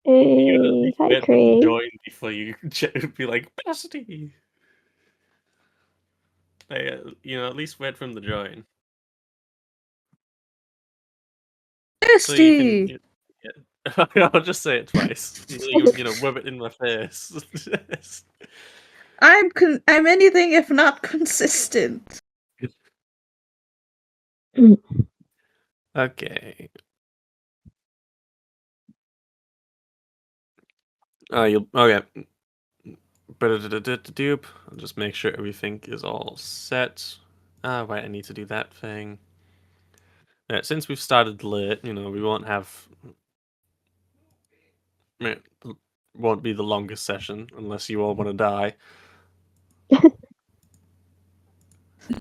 You gotta at Hey, least hi wait for them to Craig. join before you be like, bestie! At least wait for them to join. So you can... Bestie! Yeah. I'll just say it twice. You can, rub it in my face. I'm anything if not consistent. Okay. Okay. I'll just make sure everything is all set. Right, I need to do that thing. Yeah, since we've started late, we won't have... It won't be the longest session, unless you all want to die.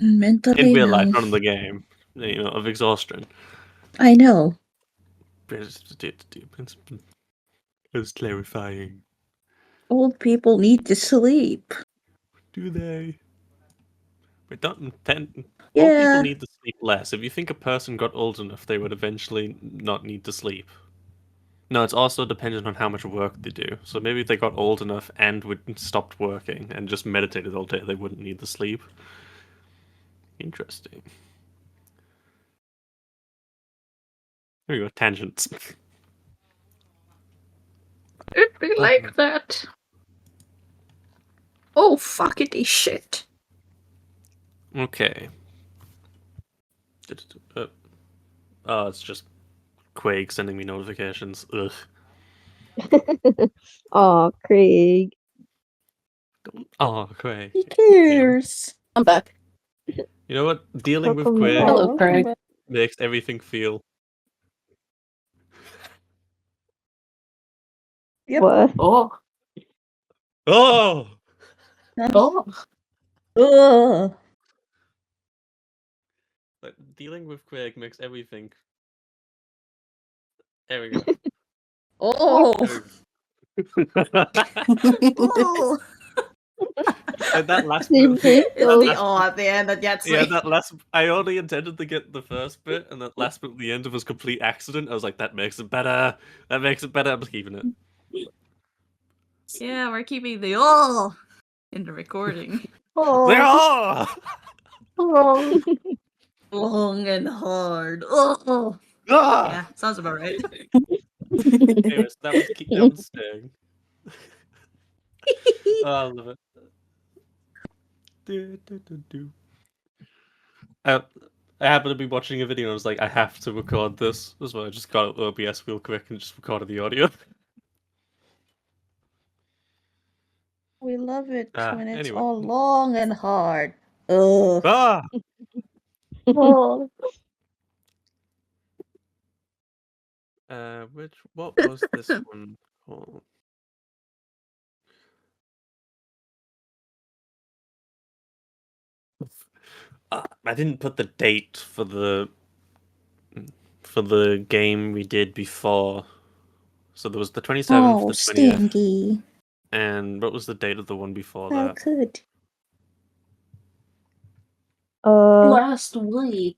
Mentally, In real life, no. not in the game. Of exhaustion. I know. It's clarifying. Old people need to sleep. Do they? But don't intend... Yeah. Old people need to sleep less. If you think a person got old enough, they would eventually not need to sleep. No, it's also dependent on how much work they do. So maybe if they got old enough and stopped working and just meditated all day, they wouldn't need the sleep. Interesting. There we go, tangents. It'd be like that. Oh, fuckity shit. Okay. Oh, it's just Quake sending me notifications. Ugh. Aw, Craig. Oh, Quake. Who cares? I'm back. You know what? Dealing with Welcome Quake back. Hello, Craig. makes everything feel... Yep. What? Oh. Oh! Oh. Ugh. Like, dealing with Quake makes everything... There we go. Oh. Oh. And that last Same bit... thing, It's though. the O at the end that gets Yeah, me. that last... I only intended to get the first bit, and that last bit at the end was complete accident. I was like, that makes it better. That makes it better. I'm keeping it. Yeah, we're keeping the O in the recording. They are! Oh. Long and hard. Oh. Ah! Yeah, sounds about right. Anyways, that was staying. Oh, I love it. I happened to be watching a video and I was like, I have to record this. That's why I just got out OBS real quick and just recorded the audio. We love it when it's Anyway. all long and hard. Ugh. Ah! Oh. What was this one called? I didn't put the date for the game we did before. So there was the 27th, the 20th. Stinky. And what was the date of the one before How that? could? Last week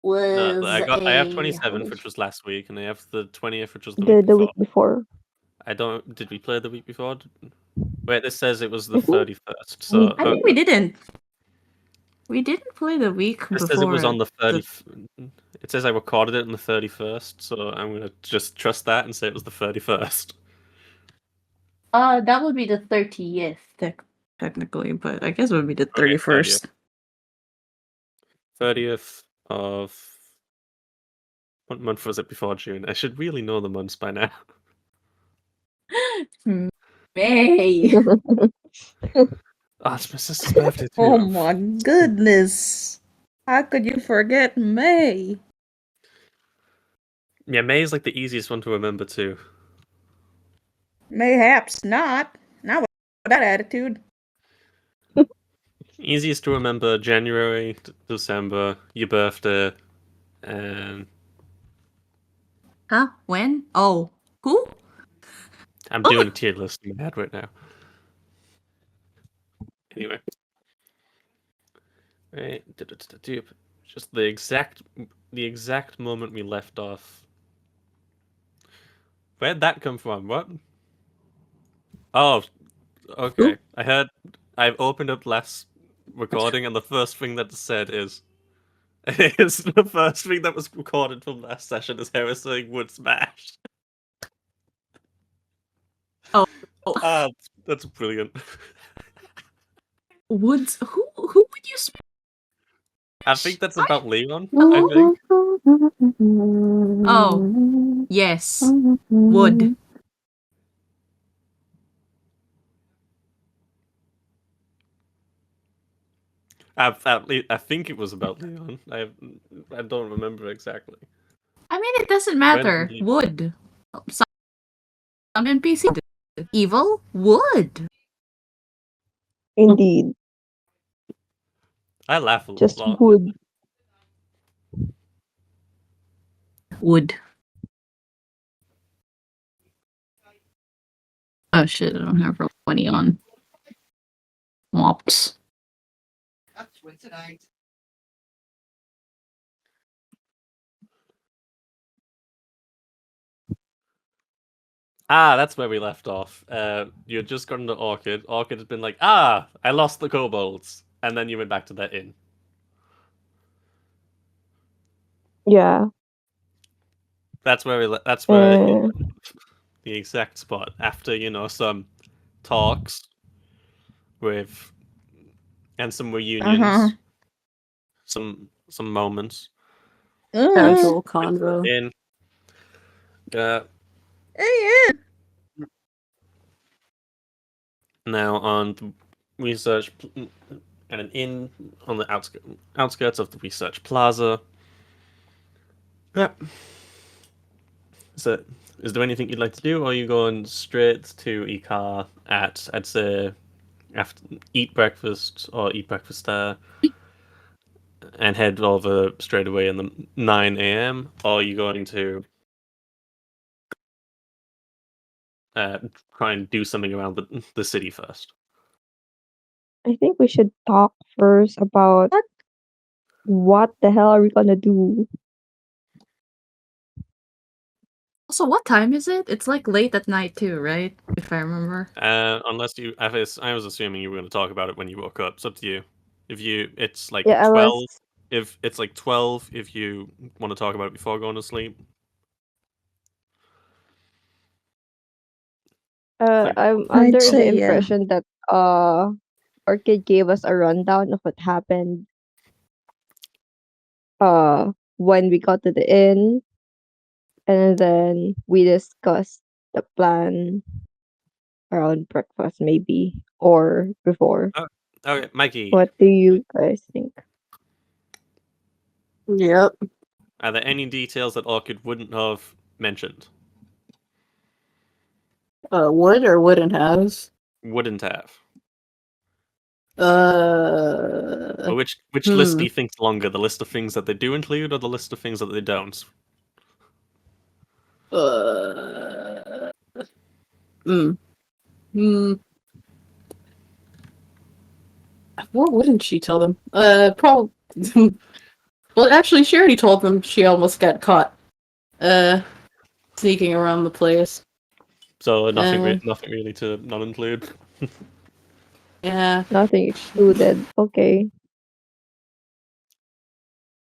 No, was I have 27th, which was last week, and I have the 20th, which was the the week before. before. Did we play the week before? Wait, this says it was the Mhm. 31st. So I think we didn't. We didn't play the week It before. says it was on the 30th. It says I recorded it on the 31st, so I'm gonna just trust that and say it was the 31st. That would be the 30th, technically, but I guess it would be the 31st. 30th of... What month was it before June? I should really know the months by now. May. Oh, it's my sister's birthday too. Oh my goodness. How could you forget May? Yeah, May is like the easiest one to remember too. Mayhaps not. Not with that attitude. Easiest to remember: January, December, your birthday, and... Huh? When? Oh. Who? I'm doing a tier list in my head right now. Anyway. Right. Just the exact moment we left off. Where'd that come from? What? Oh, okay. I've opened up last recording, and the first thing that it said is the first thing that was recorded from last session is Harris saying wood smash. Oh. Ah, that's brilliant. Woods. Who would you smash? I think that's about Leon. I think. Oh, yes. Wood. I think it was about Leon. I don't remember exactly. I mean, it doesn't When matter. did you- Wood. Some NPC. Evil. Wood. Indeed. I laugh a Just lot. wood. Wood. Oh shit! I don't have roll 20 on. Mops. Ah, that's where we left off. You had just gotten to Orchid. Orchid had been like, I lost the kobolds. And then you went back to that inn. Yeah. That's where that's where Uh, the exact spot. After, some talks with and some reunions. Some moments. Casual convo. In yeah. now on the research and an inn on the outskirts of the research plaza. Yeah. So, is there anything you'd like to do, or are you going straight to Ikar at, I'd say, after eat breakfast there, and head over straight away in the 9 a.m., or are you going to try and do something around the city first? I think we should talk first about what the hell are we gonna do? Also, what time is it? It's like late at night too, right? If I remember. Unless I was assuming you were going to talk about it when you woke up. It's up to you. It's like Yeah, I 12. was. If it's like 12, if you want to talk about it before going to sleep. Like, I'm I'd under the say yeah. impression that Orchid gave us a rundown of what happened when we got to the inn, and then we discussed the plan around breakfast maybe or before. okay, Mikey, What do you guys think? Yep. are there any details that Orchid wouldn't have mentioned? Would or wouldn't have? Wouldn't have? Uh. Or which list do you think's longer? The list of things that they do include, or the list of things that they don't? What wouldn't she tell them? Probably. Well, actually, she already told them she almost got caught. Sneaking around the place. So nothing really to not include. Yeah. Nothing excluded. Okay.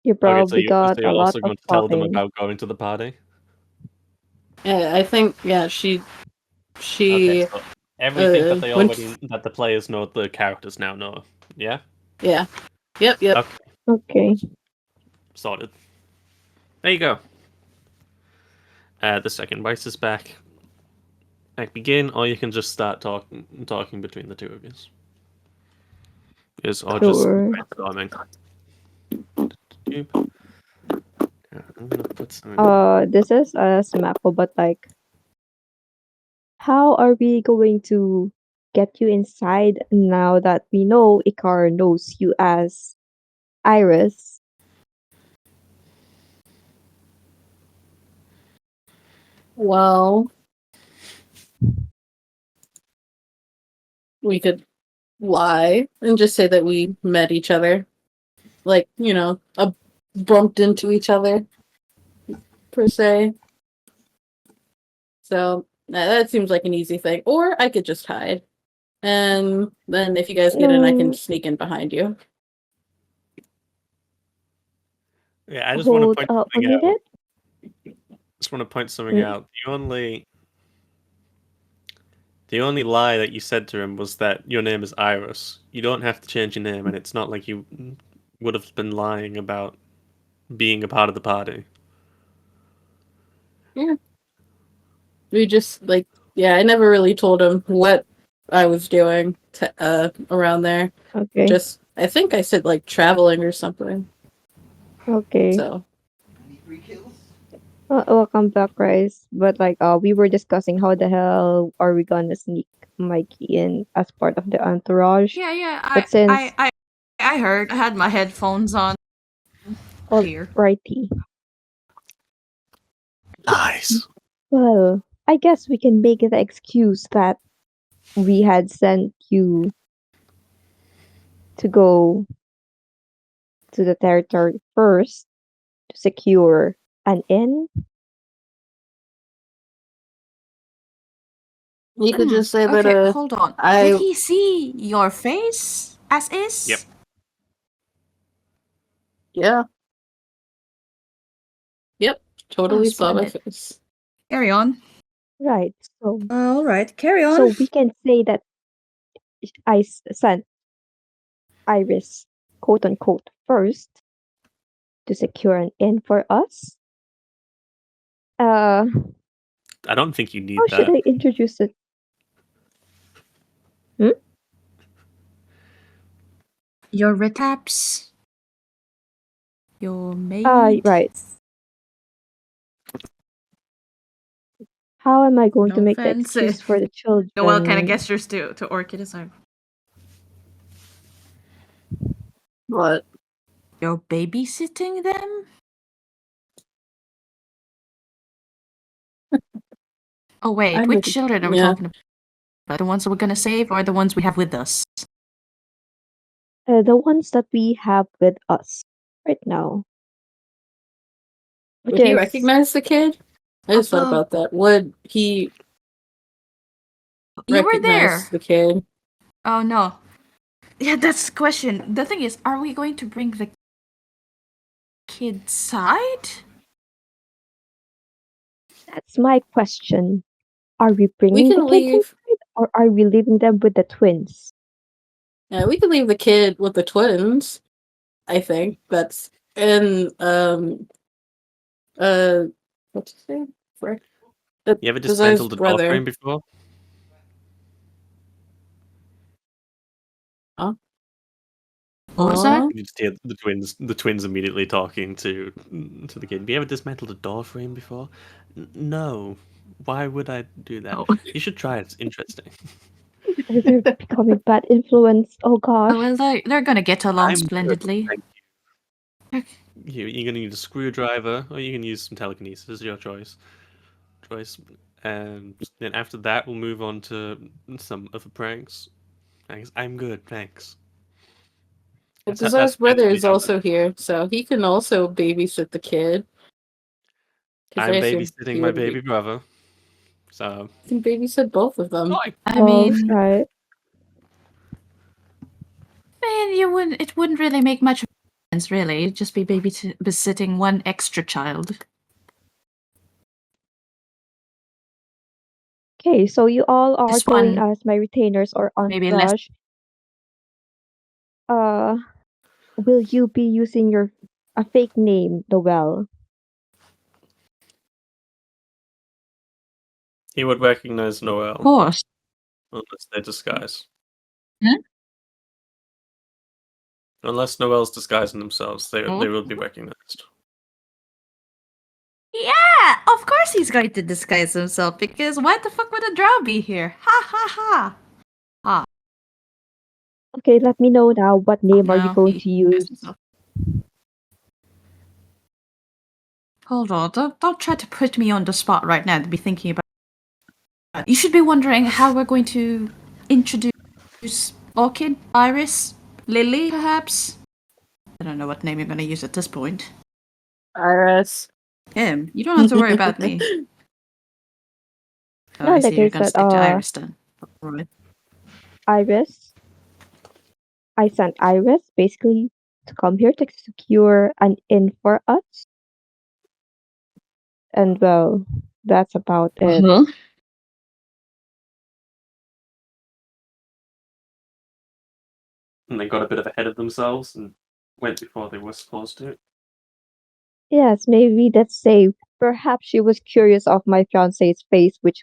You Okay, probably got you're a lot also of going to tell them talking. about going to the party. Yeah, I think she. Okay, so everything that they when that the players know, the characters now know. Yeah. Yeah. Yep. Okay, Okay. sorted. There you go. The second Vice is back. Begin, or you can just start talking between the two of you. Or just Sure. brainstorming. I'm gonna put some. This is a Smapple, but like, how are we going to get you inside now that we know Ikar knows you as Iris? Well, we could lie and just say that we met each other, like bumped into each other, per se. So that seems like an easy thing. Or I could just hide. And then if you guys get in, I can No, sneak in behind you. Yeah, I just want to hold point up a something out. minute. Just want to point something Mm, out. The only lie that you said to him was that your name is Iris. You don't have to change your name, and it's not like you would have been lying about being a part of the party. Yeah. We just like I never really told him what I was doing around there. Okay, Just I think I said like traveling or something. okay. So Welcome back, guys. But like, we were discussing how the hell are we gonna sneak Mikey in as part of the entourage. Yeah. But since I heard. I had my headphones on. Here. alrighty, Nice. well, I guess we can make the excuse that we had sent you to go to the territory first to secure an inn. you could just say that Okay, hold on. I Did he see your face as is? Yep. yeah. Yep. Totally saw my splendid. face. Carry on. Right. So All right, carry on. so we can say that sent Iris, quote unquote, first to secure an inn for us. Uh, I don't think you need how should that. I introduce it? Your retaps. Your maid. Right. How am I going to No make the offense. excuse for the children? Noel kind of gestures to Orchid as I. What? You're babysitting them? Oh wait, I'm which with- children are we yeah. talking about? The ones that we're gonna save or the ones we have with us? The ones that we have with us right now. Which Would he is recognize the kid? I just thought about that. Would he You were recognize there. the kid? Oh no. Yeah, that's the question. The thing is, are we going to bring the kid's side? that's my question. Are we We bringing the can kids leave. inside, or are we leaving them with the twins? Yeah, we can leave the kid with the twins. I think that's in what's his name? Frick. You ever Desir's dismantled a door brother. frame before? Huh? What was that? You just hear the twins immediately talking to the kid. Have you ever dismantled a door frame before? No. Why would I do that? Oh. You should try it. It's interesting. They're becoming bad influence. Oh gosh. Oh well, they're gonna get along I'm good, splendidly. thank you. You're gonna need a screwdriver, or you can use some telekinesis. Your choice. And then after that, we'll move on to some other pranks. Thanks. I'm good. Thanks. Desir's brother basically is how that- also here, so he can also babysit the kid. 'Cause I'm I assume babysitting he my wouldn't baby brother. So. He can babysit both of them. I mean, right. it wouldn't really make much sense, really. It'd just be babysitting one extra child. Okay, so you all are This going one, as my retainers or maybe less. entourage. Will you be using a fake name, Noel? He would recognize Of Noel course. unless they're disguised. Hmm? Unless Noel's disguising themselves, they Oh. will be recognized. Yeah, of course he's going to disguise himself because why the fuck would a drow be here? Ha ha ha. Okay, let me know now. What name are you No, going he to disguised use? himself. Hold on, don't try to put me on the spot right now to be thinking about. You should be wondering how we're going to introduce Orchid, Iris, Lily, perhaps. I don't know what name you're going to use at this point. Iris. Him. You don't have to worry about me. Oh, No, I like see. I You're gonna said, stick to Iris then. Right. Iris. I sent Iris basically to come here to secure an in for us. And well, that's about it. Uh-huh. And they got a bit of ahead of themselves and went before they were supposed to. Yes, maybe let's say perhaps she was curious of my fiance's face, which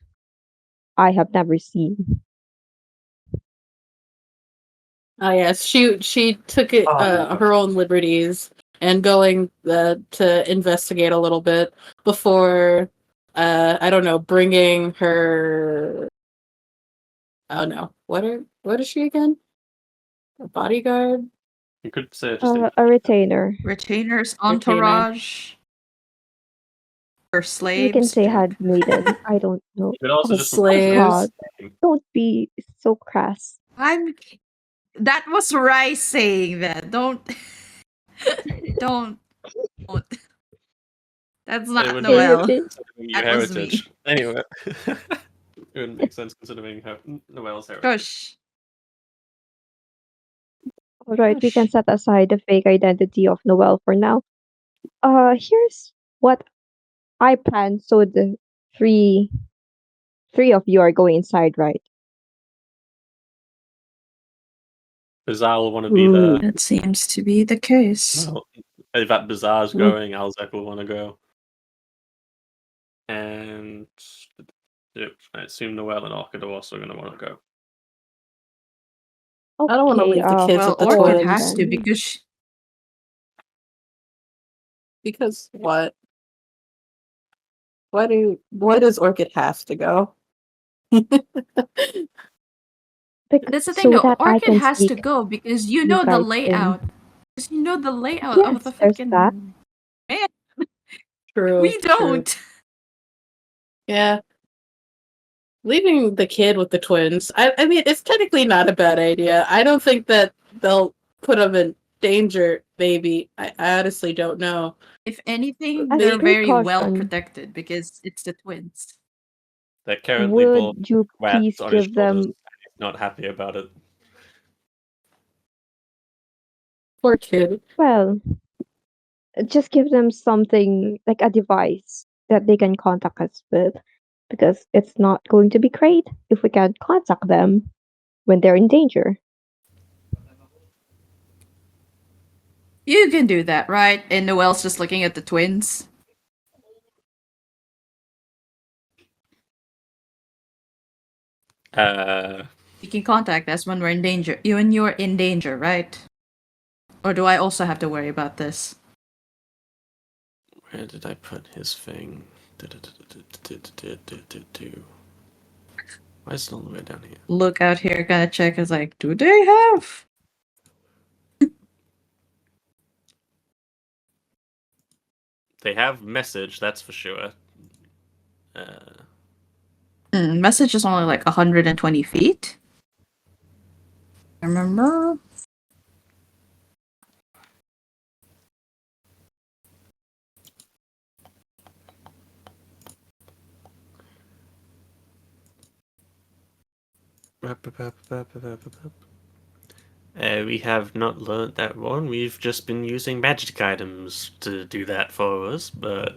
I have never seen. Oh yes, she took it Oh. her own liberties and going to investigate a little bit before I don't know, bringing her. Oh no, what is she again? A bodyguard, You could say it just A retainer. Retainers, retainer. entourage, or We can slaves. say Joke. handmaiden. I don't know. You could also Oh, just oh refer to Slaves. God, it as don't be so crass. I'm. That was Rice saying that. Don't. Don't. That's It not wouldn't make Can Noel. you, sense considering your That was me. heritage. Anyway. It wouldn't make sense considering Noel's heritage. Gosh. Alright, we can Gosh. set aside the fake identity of Noel for now. Here's what I plan. So the three three of you are going inside, right? Bizarre will want to be there. That seems to be the case. Well, if that Bizarre's Mm. going, Alzek will want to go. And I assume Noel and Orchid are also going to want to go. I don't want to Okay, leave the kids Well, with the Orchid Orchid twins has to then. because what? Why does Orchid have to go? That's the thing So though. that I Orchid can has to sneak go because you you know the guys layout. in. Because you know the layout of the Yes, there's that. freaking man. True. We True. don't. Yeah. Leaving the kid with the twins. I mean, it's technically not a bad idea. I don't think that they'll put them in danger, maybe. I honestly don't know. If anything, As they're very well precaution, protected because it's the twins. They're currently both would you rats please on his give shoulders, them, and he's not happy about it. Poor kid. well, just give them something like a device that they can contact us with? Because it's not going to be great if we can't contact them when they're in danger. You can do that, right? And Noel's just looking at the twins. You can contact us when we're in danger. You and you're in danger, right? Or do I also have to worry about this? Where did I put his thing? Why is it all the way down here? Look out here, gotta check. Is like, do they have? They have message, that's for sure. Message is only like 120 feet. Remember? We have not learnt that one. We've just been using magic items to do that for us, but.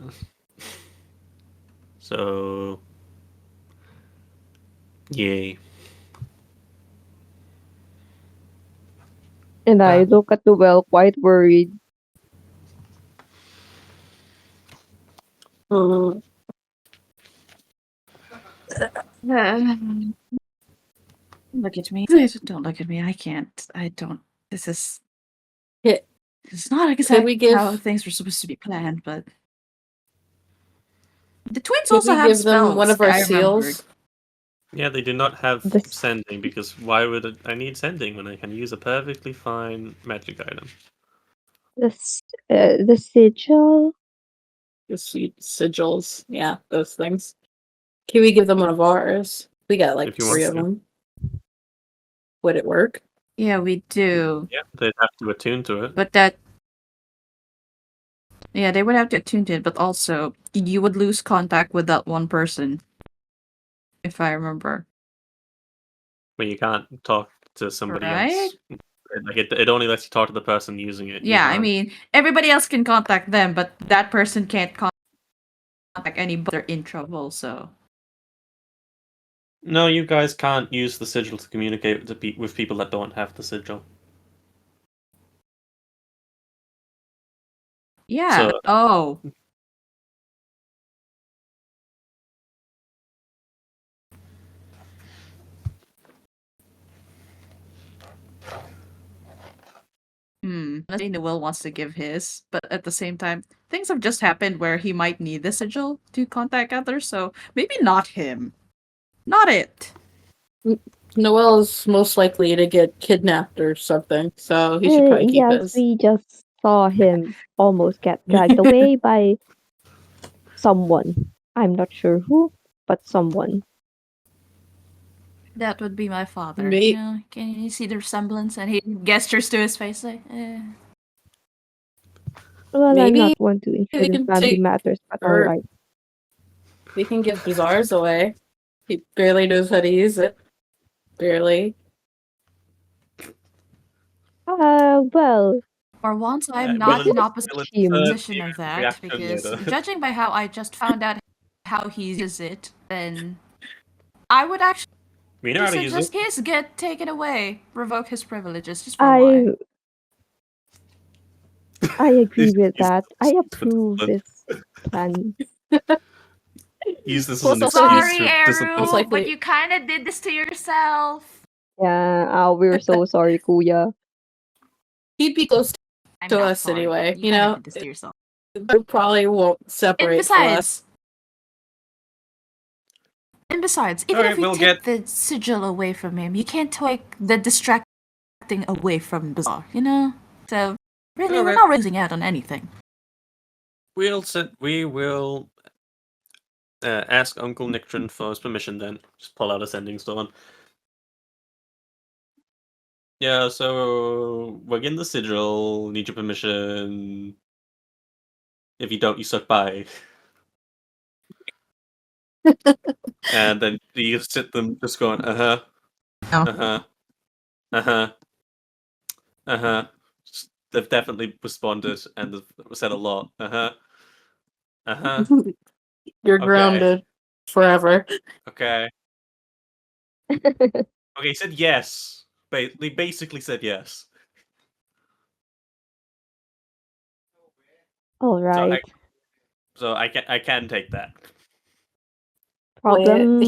So. Yay. And I look at the well quite worried. Mhm. Look at me. Don't look at me. I can't. I don't. This is. Yeah, It's not Could exactly we give how things were supposed to be planned, but. The twins could also we have give them one spells. of our I remembered. seals? Yeah, they do not have This sending because why would I need sending when I can use a perfectly fine magic item? the sigil. The sigils. Yeah, those things. Can we give them one of ours? We got like If you 3 want of to. them. Would it work? Yeah, we do. Yeah, they'd have to attune to it. But that. Yeah, they would have to attune to it, but also you would lose contact with that one person. if I remember. When you can't talk to somebody Right? else. Like it only lets you talk to the person using it. You Yeah, I can't- mean, everybody else can contact them, but that person can't contact anybody. They're in trouble, so. No, you guys can't use the sigil to communicate with people that don't have the sigil. Yeah. So- Oh. I think Will wants to give his, but at the same time, things have just happened where he might need the sigil to contact others, so maybe not him. Not it. Noel is most likely to get kidnapped or something, so he should probably keep Yes, his. we just saw him almost get dragged away by someone. I'm not sure who, but someone. That would be my father. Me- You know, can you see the resemblance? And he gestures to his face like, Well, I'm Maybe not one to we intrude in can family take matters, but her- alright. We can give Bazaars away. He barely knows how to use it. Barely. Well, For once, I'm Well, not it's- in opposite well, it's, him. position of Steven's that, reaction because later. judging by how I just found out how he uses it, then I would actually We know how to use suggest it. his get taken away, revoke his privileges just for a while. I agree with Use that. this I for approve discipline. this plan. Use this as Well, an so excuse Sorry, to discipline. Most Eru, likely- but you kind of did this to yourself. Yeah, we're so sorry, Kuya. He'd be close I'm to not us sorry, anyway, but you kinda know? did this to yourself. They probably won't separate from us. And besides, even Alright, if we we'll take the sigil away from him, you can't take the distracting away from Bazaar, you know? So, really, we're Alright. not losing out on anything. We will ask Uncle Nictron for his permission then. Just pull out a sending stone. Yeah, so we're getting the sigil, need your permission. If you don't, you suck by. And then you sit them just going, uh-huh. No. Uh-huh. Uh-huh. Uh-huh. They've definitely responded and they've said a lot. Uh-huh. Uh-huh. You're Okay. grounded forever. Okay. Okay, he said yes. They basically said yes. Alright. So I can take that. Problem.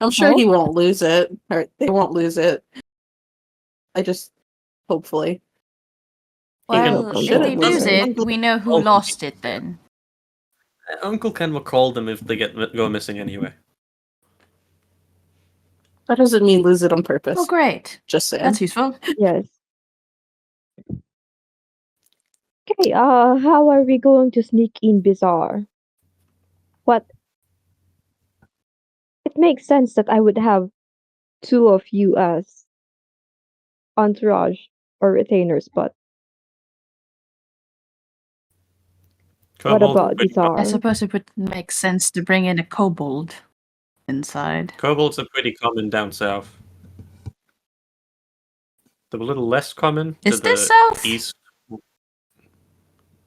I'm sure Huh? he won't lose it. Or they won't lose it. I just hopefully. Well, can if shouldn't they lose lose it. it, we know who Oh, lost it then. Uncle can recall them if they go missing anyway. That doesn't mean lose it on purpose. Oh, great. Just saying. That's useful. Yes. Okay, how are we going to sneak in Bizarre? What? It makes sense that I would have two of you as entourage or retainers, but what Kobold about are pretty Bizarre? I suppose it would make sense to bring in a kobold inside. Kobolds are pretty common down south. They're a little less common to Is this the south? east.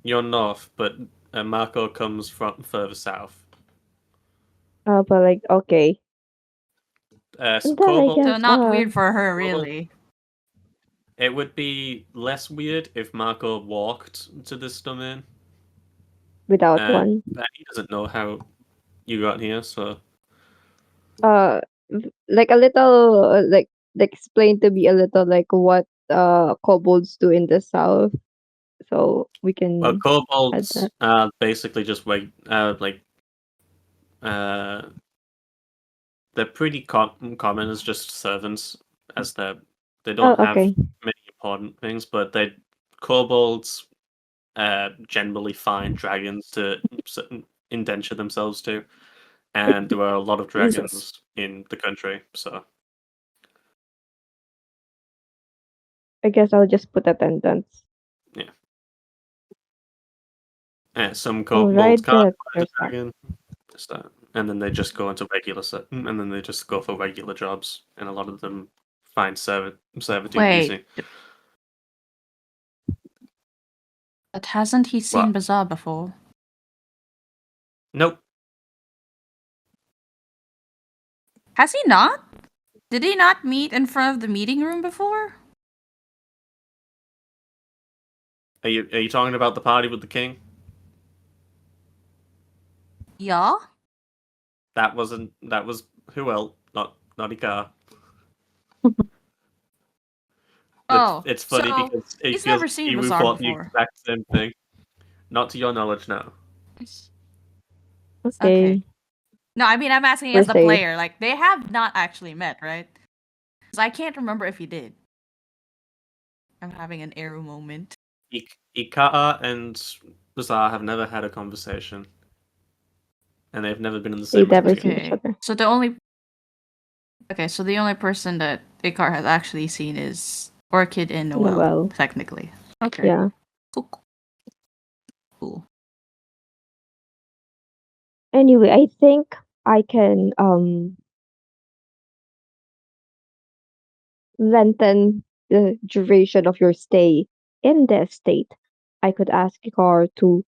You're north, but Marco comes from further south. But like, okay. So And then I kobold, guess, So not weird for her, kobold- really. it would be less weird if Marco walked to this domain. without And one. he doesn't know how you got here, so Like a little, like explain to me a little, like what kobolds do in the south, so we can well, add kobolds that. are basically just they're pretty common as just servants, as they don't Oh, have okay. many important things, but kobolds generally find dragons to indenture themselves to, and there are a lot of dragons Jesus. in the country, so I guess I'll just put attendance. some Alright, kobolds can't that find a there's that. dragon. Just that. and then they just go into and then they just go for regular jobs, and a lot of them find servitude Wait, easy. but hasn't he seen What? Bazaar before? Nope. Has he not? Did he not meet in front of the meeting room before? Are you talking about the party with the king? Yeah. That was who else? Not Ikar. Oh, It's funny so because it he's feels never like seen Iwu Bazaar thought the before. exact same thing. Not to your knowledge, no. Okay. Okay. No, I mean I'm asking We're as the safe. player. Like they have not actually met, right? Because I can't remember if he did. I'm having an arrow moment. Ikar and Bazaar have never had a conversation, and they've never been in the They've same room never together. seen each other. So the only person that Ikar has actually seen is Orchid and Noel, Noel. technically. Okay. Yeah. Cool. Anyway, I think I can lengthen the duration of your stay in the estate. I could ask Ikar to,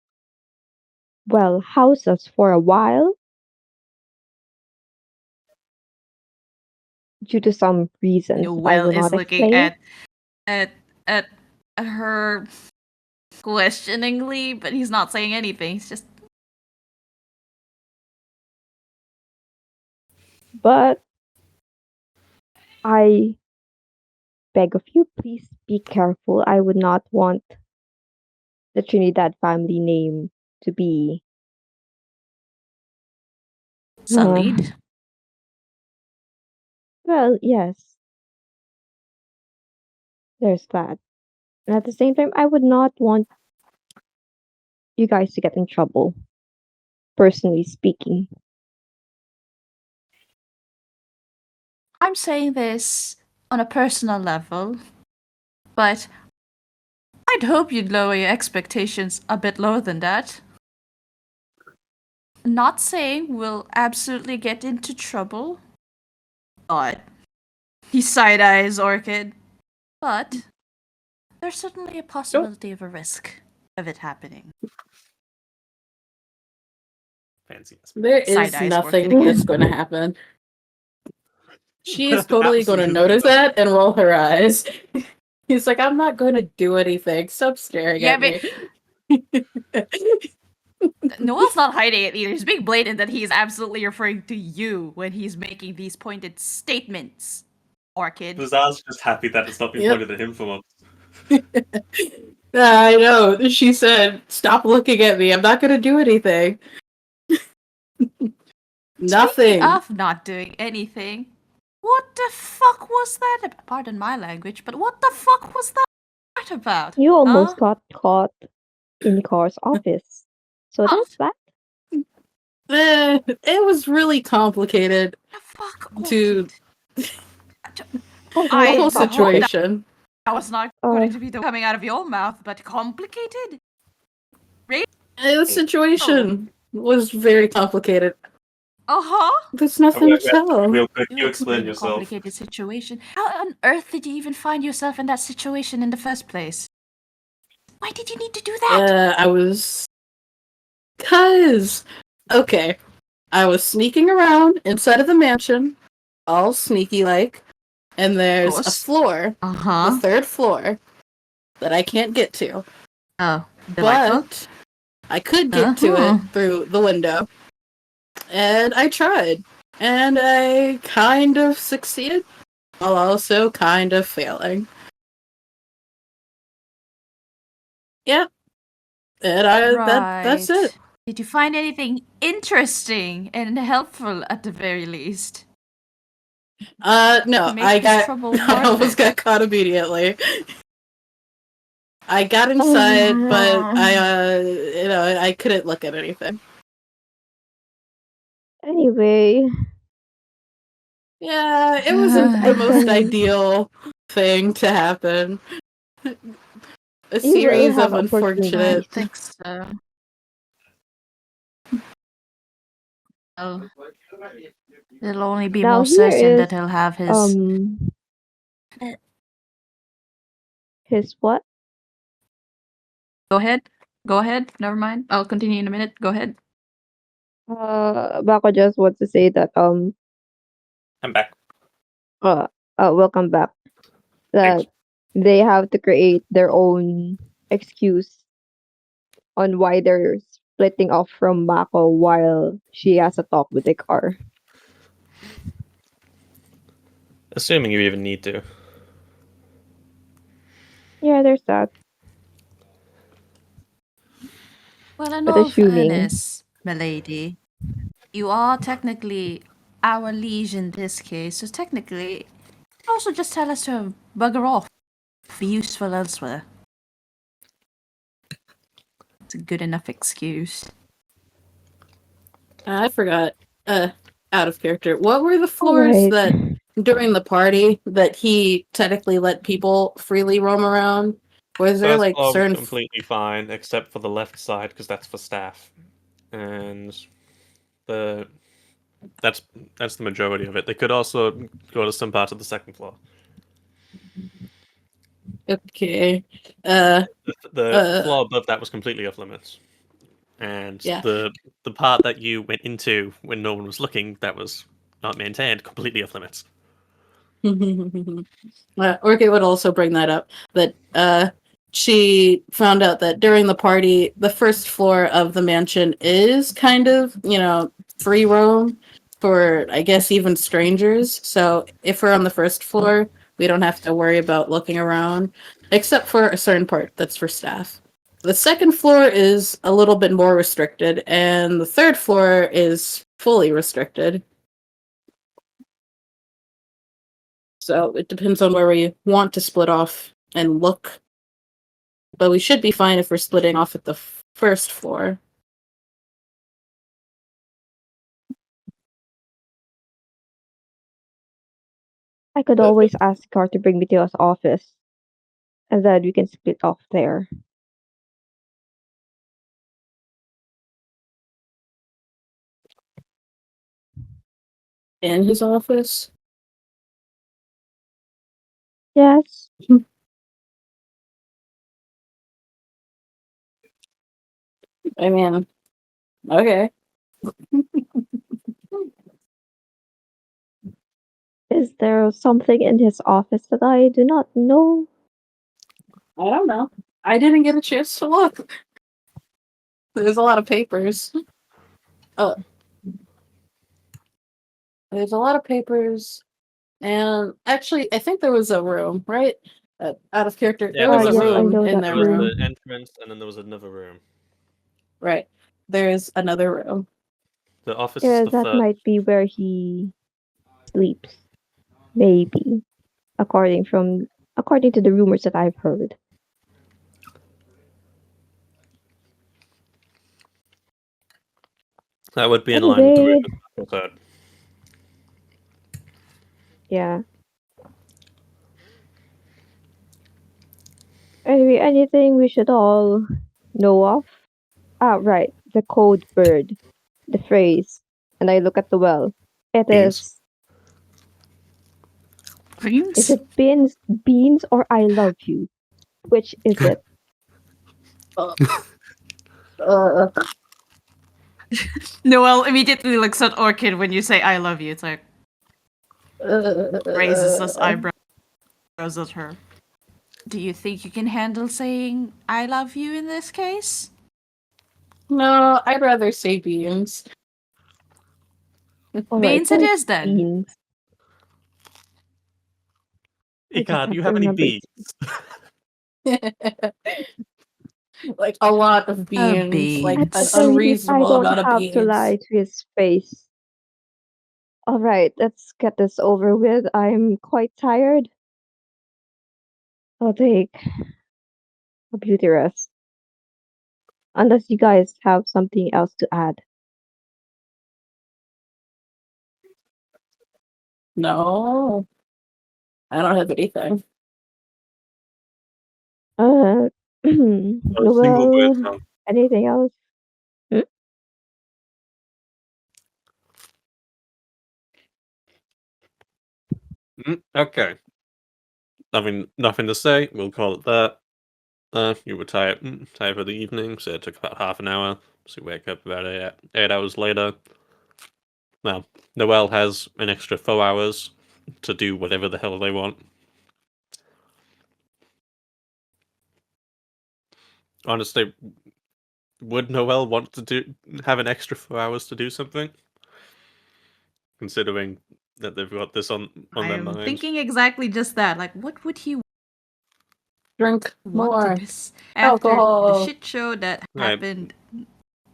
well, house us for a while due to some reasons I Noel will is not looking explain. at her questioningly, but he's not saying anything. He's just But I beg of you, please be careful. I would not want the Trinidad family name to be sullied. well, yes, there's that. And at the same time, I would not want you guys to get in trouble, personally speaking. I'm saying this on a personal level, but I'd hope you'd lower your expectations a bit lower than that. Not saying we'll absolutely get into trouble, but he side eyes Orchid. But there's certainly a possibility of a risk of it happening. Fancy. There Side is eyes nothing Orchid again. that's going to happen. She is totally going to Absolutely notice not. that and roll her eyes. He's like, I'm not going to do anything. Stop staring Yeah, at but me. Noel's not hiding it either. He's being blatant that he's absolutely referring to you when he's making these pointed statements, Orchid. Bazaar's just happy that it's not been Yep. pointed at him for once. I know. She said, stop looking at me. I'm not going to do anything. Nothing. Speaking of not doing anything, what the fuck was that? Pardon my language, but what the fuck was that about? You almost Huh? got caught in Ikar's office. So Oh. there's that. It was really complicated. The fuck, Dude. Orchid? Oh, The I whole hope situation. that was not going to be coming out of your mouth, but complicated? The situation was very complicated. Uh-huh. There's nothing to tell. Real quick, You you explain a yourself. complicated situation. How on earth did you even find yourself in that situation in the first place? Why did you need to do that? I was... Okay. I was sneaking around inside of the mansion, all sneaky-like, and there's a course. floor, the Uh-huh. third floor, that I can't get to. Oh, delightful. But I could get to it through the window. And I tried. And I kind of succeeded, while also kind of failing. Yeah. And that's it. Did you find anything interesting and helpful at the very least? No, Make I this trouble I worth almost it. got caught immediately. I got inside, but I couldn't look at anything. Anyway, Yeah, it wasn't I the most can- ideal thing to happen. A you will series have of unfortunate. opportunities. I think so. it'll only be Now more here certain is that he'll have his. his what? Go ahead. Go ahead. Never mind. I'll continue in a minute. Go ahead. Bako just wants to say that I'm back. welcome back. Thanks. That they have to create their own excuse on why they're splitting off from Mako while she has a talk with the car. Assuming you even need to. Yeah, there's that. Well, in But all assuming, fairness, milady, you are technically our liege in this case, so technically, you can also just tell us to bugger off, be useful elsewhere. It's a good enough excuse. I forgot. Out of character. What were the floors alright. that during the party that he technically let people freely roam around? Was there First like floor was certain? completely fine, except for the left side, because that's for staff. And the that's the majority of it. They could also go to some parts of the second floor. Okay. The floor above that was completely off limits. And Yeah. the part that you went into when no one was looking, that was not maintained, completely off limits. Orchid would also bring that up, that she found out that during the party, the first floor of the mansion is kind of, free roam for, I guess, even strangers. So if we're on the first floor, we don't have to worry about looking around, except for a certain part that's for staff. The second floor is a little bit more restricted, and the third floor is fully restricted. So it depends on where we want to split off and look. But we should be fine if we're splitting off at the first floor. I could always ask Car to bring me to his office, and then we can split off there. In his office? Yes. I mean, okay. Is there something in his office that I do not know? I don't know. I didn't get a chance to look. There's a lot of papers. Oh, there's a lot of papers. And actually, I think there was a room, right? Out of character. Yeah, There was a Yes, I room know in that there that was room. the room. entrance, and then there was another room. Right. There's another room. The office is Yeah, the that third. might be where he sleeps. Maybe. According to the rumors that I've heard. That would be in line with the room Anyway, in the third. yeah. Anyway, anything we should all know of? Ah, right. The code word. The phrase. And I look at the well. It Beans. is Beans? it beans or I love you? Which is it? Uh, uh, Noel immediately looks at Orchid when you say I love you. It's like, raises his eyebrows at her. Do you think you can handle saying I love you in this case? no, I'd rather say beans. Alright, Beans it so it's is then. beans. I just Icard, do have you to have any remember beans? Like a lot of A beans, like At an the beans. very least, I unreasonable don't amount of have to beans. lie to his face. Alright, let's get this over with. I'm quite tired. I'll take a beauty rest. Unless you guys have something else to add. No, I don't have anything. Uh, A single word well, count. anything else? Hmm? Okay. Nothing to say. We'll call it that. You were tired for the evening, so it took about half an hour. So you wake up about 8 hours later. Well, Noelle has an extra 4 hours to do whatever the hell they want. Honestly, would Noelle want to have an extra 4 hours to do something? Considering that they've got this on their I'm minds. thinking exactly just that. Like, what would he Drink want more to do after the alcohol. shit show that Right. happened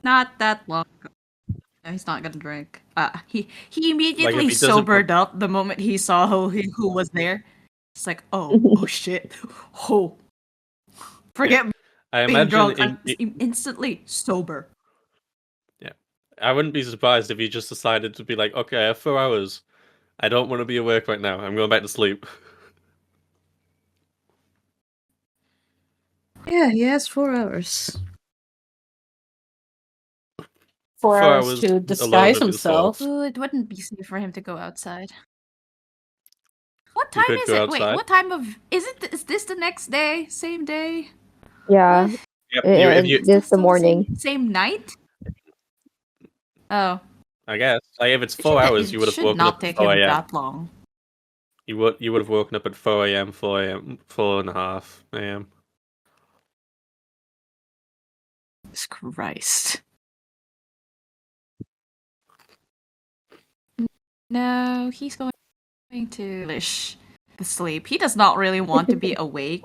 not that long ago? No, he's not gonna drink. He immediately he doesn't sobered up the moment he saw who was there. It's like, oh shit, oh, forget I being imagine drunk. I'm instantly sober. yeah. I wouldn't be surprised if he just decided to be like, okay, I have 4 hours. I don't want to be awake right now. I'm going back to sleep. Yeah, he has 4 hours. 4 4 hours hours to alone disguise of his thoughts. himself. Ooh, it wouldn't be safe for him to go outside. What You time could is go it? Wait, outside. what time of is this the next day? Same day? Yeah, What? Yep. and If you, this the Still morning. same night? Oh, I guess, like, if it's it 4 hours, you would have should woken up not at take 4 him a.m. that long. You would have woken up at 4 a.m., 4 a.m., 4:30 a.m. Jesus Christ. No, he's going to finish the sleep. He does not really want to be awake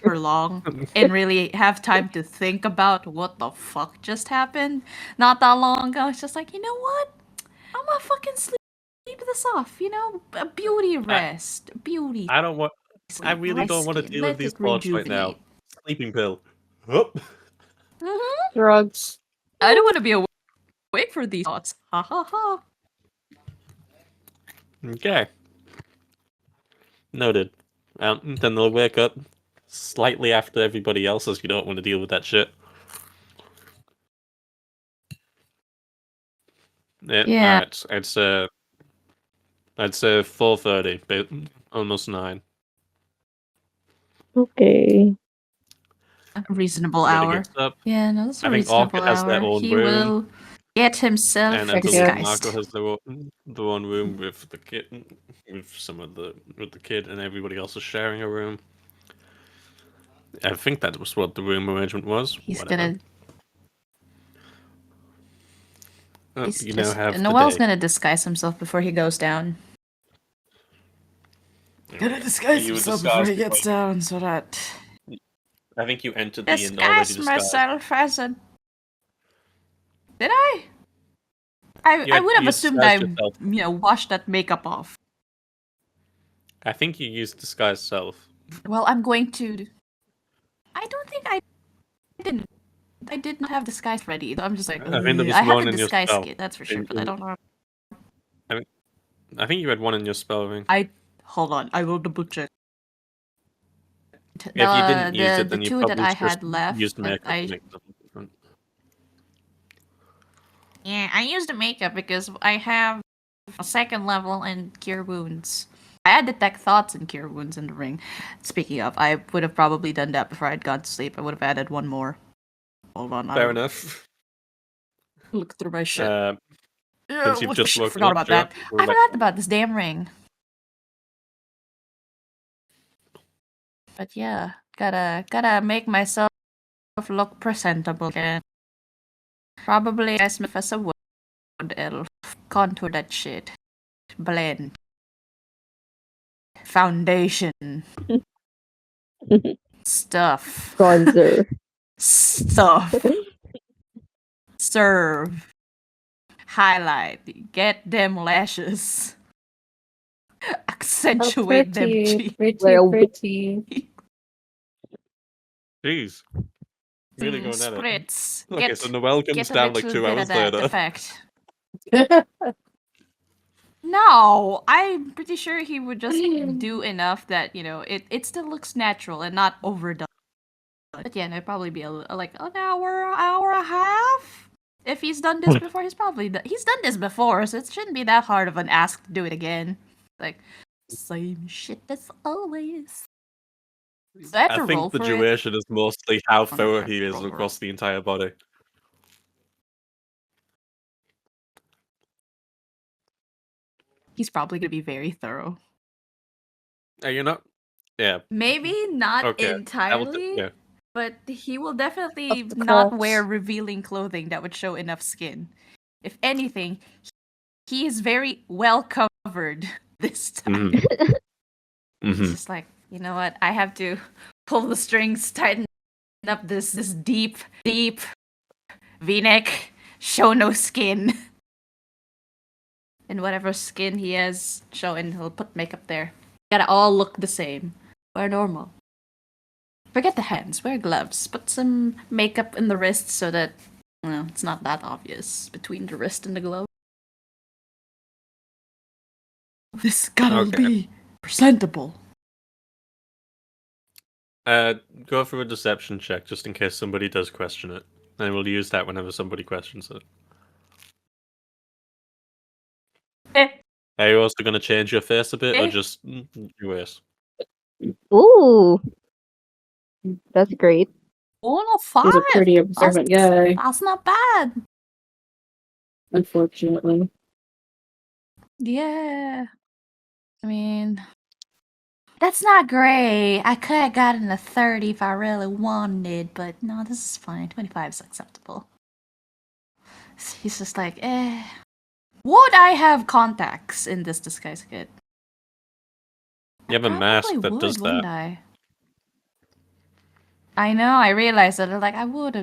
for long and really have time to think about what the fuck just happened not that long ago. It's just like, you know what? I'm gonna fucking sleep this off, you know? A beauty rest. Beauty I don't want. I sleep. really don't want to Skin. deal with Let these it thoughts right now. rejuvenate. Sleeping pill. Oh. Drugs. I don't want to be awake for these thoughts. Ha ha ha. Okay. Noted. Then they'll wake up slightly after everybody else, as you don't want to deal with that shit. Yeah. Alright. I'd say 4:30, but almost 9. Okay. Reasonable Everybody hour. gets up. Yeah, no, that's a I think reasonable Orchid has their hour. own He room, will get himself and I Check believe it. Marco disguised. has their own room with the kid, with the kid, and everybody else is sharing a room. I think that was what the room arrangement was. He's Whatever. He's You now just have the Noel's day. gonna disguise himself before he goes down. Gonna disguise You were himself before he disguised gets down so that I think you entered the inn already disguise disguised. myself as a. Did I? I would have You assumed I disguised yourself. washed that makeup off. I think you used disguised self. Well, I'm going to. I don't think I didn't. I did not have disguise ready. I'm just like, I think there was I have one a in your disguise spell. kit, that's for sure, but I don't know. I think you had one in your spell ring. Hold on, I will double check. If you didn't use it, The then you two that probably I just had left, used that makeup I to make something different. yeah, I used the makeup because I have a second level in Cure Wounds. I had Detect Thoughts and Cure Wounds in the ring. Speaking of, I would have probably done that before I'd gone to sleep. I would have added one more. Hold on, Fair enough. look through my shit. Since you've just woken forgot up, about sure. that. I forgot about this damn ring. But yeah, gotta make myself look presentable again. Probably as me as a wood elf. Contour that shit. Blend. Foundation. Stuff. Bronzer. Stuff. Serve. Highlight. Get them lashes. Oh, Accentuate them cheeks. Well, pretty. Jeez. Really going at it. Spritz. Okay, so Noelle comes Get a down like little 2 bit hours of that later. effect. No, I'm pretty sure he would just do enough that it still looks natural and not overdone. But yeah, it'd probably be like an hour and a half. If he's done this before, he's done this before, so it shouldn't be that hard of an ask to do it again. Like, Same shit as always. So I have I to roll think the for it. duration is mostly how no, thorough I he is roll. across the entire body. He's probably gonna be very thorough. Are you not? Yeah. Maybe not Okay. entirely, Yeah. but he will definitely Of the not crux. wear revealing clothing that would show enough skin. If anything, he is very well covered this time. He's Mm-hmm. just like, you know what? I have to pull the strings, tighten up this deep V-neck, show no skin. And whatever skin he has showing, he'll put makeup there. Gotta all look the same. Wear normal. Forget the hands, wear gloves. Put some makeup in the wrists so that, well, it's not that obvious between the wrist and the glove. This gotta Okay. be presentable. Go for a deception check just in case somebody does question it, and we'll use that whenever somebody questions it. Are you also going to change your face a bit, or just your face? Ooh, that's great. Oh, He's a 5! pretty observant guy, That's not bad. unfortunately. Yeah. I mean, that's not great. I could have gotten a 30 if I really wanted, but no, this is fine. 25 is acceptable. He's just like, eh. Would I have contacts in this disguise kit? You have a mask Probably that would, does wouldn't that. I know, I realized that. Like, I would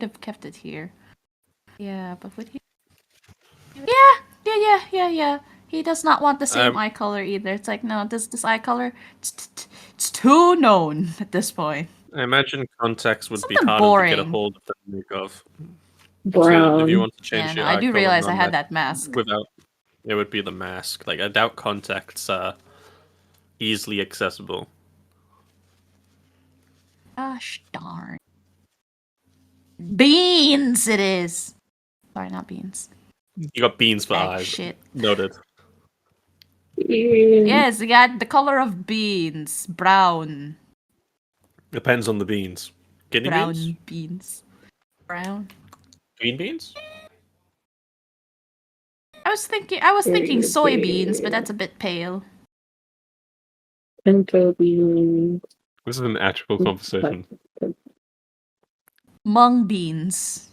have kept it here. Yeah, but would he? Yeah. He does not want the same eye color either. It's like, no, this eye color, it's too known at this point. I imagine contacts would be Something harder to get a boring. hold of than make of. Brown. So if you want to Yeah, change no, your I eye do color realize I on had that mask. without, it would be the mask. Like, I doubt contacts are easily accessible. Gosh darn. Beans it is. Sorry, not beans. You got beans for Like eyes. shit. Noted. Yes, you got the color of beans. Brown. Depends on the beans. Guinea Brown beans? beans. Brown. Green beans? I was thinking soybeans, but that's a bit pale. Pinto beans. This is an actual conversation. Mung beans.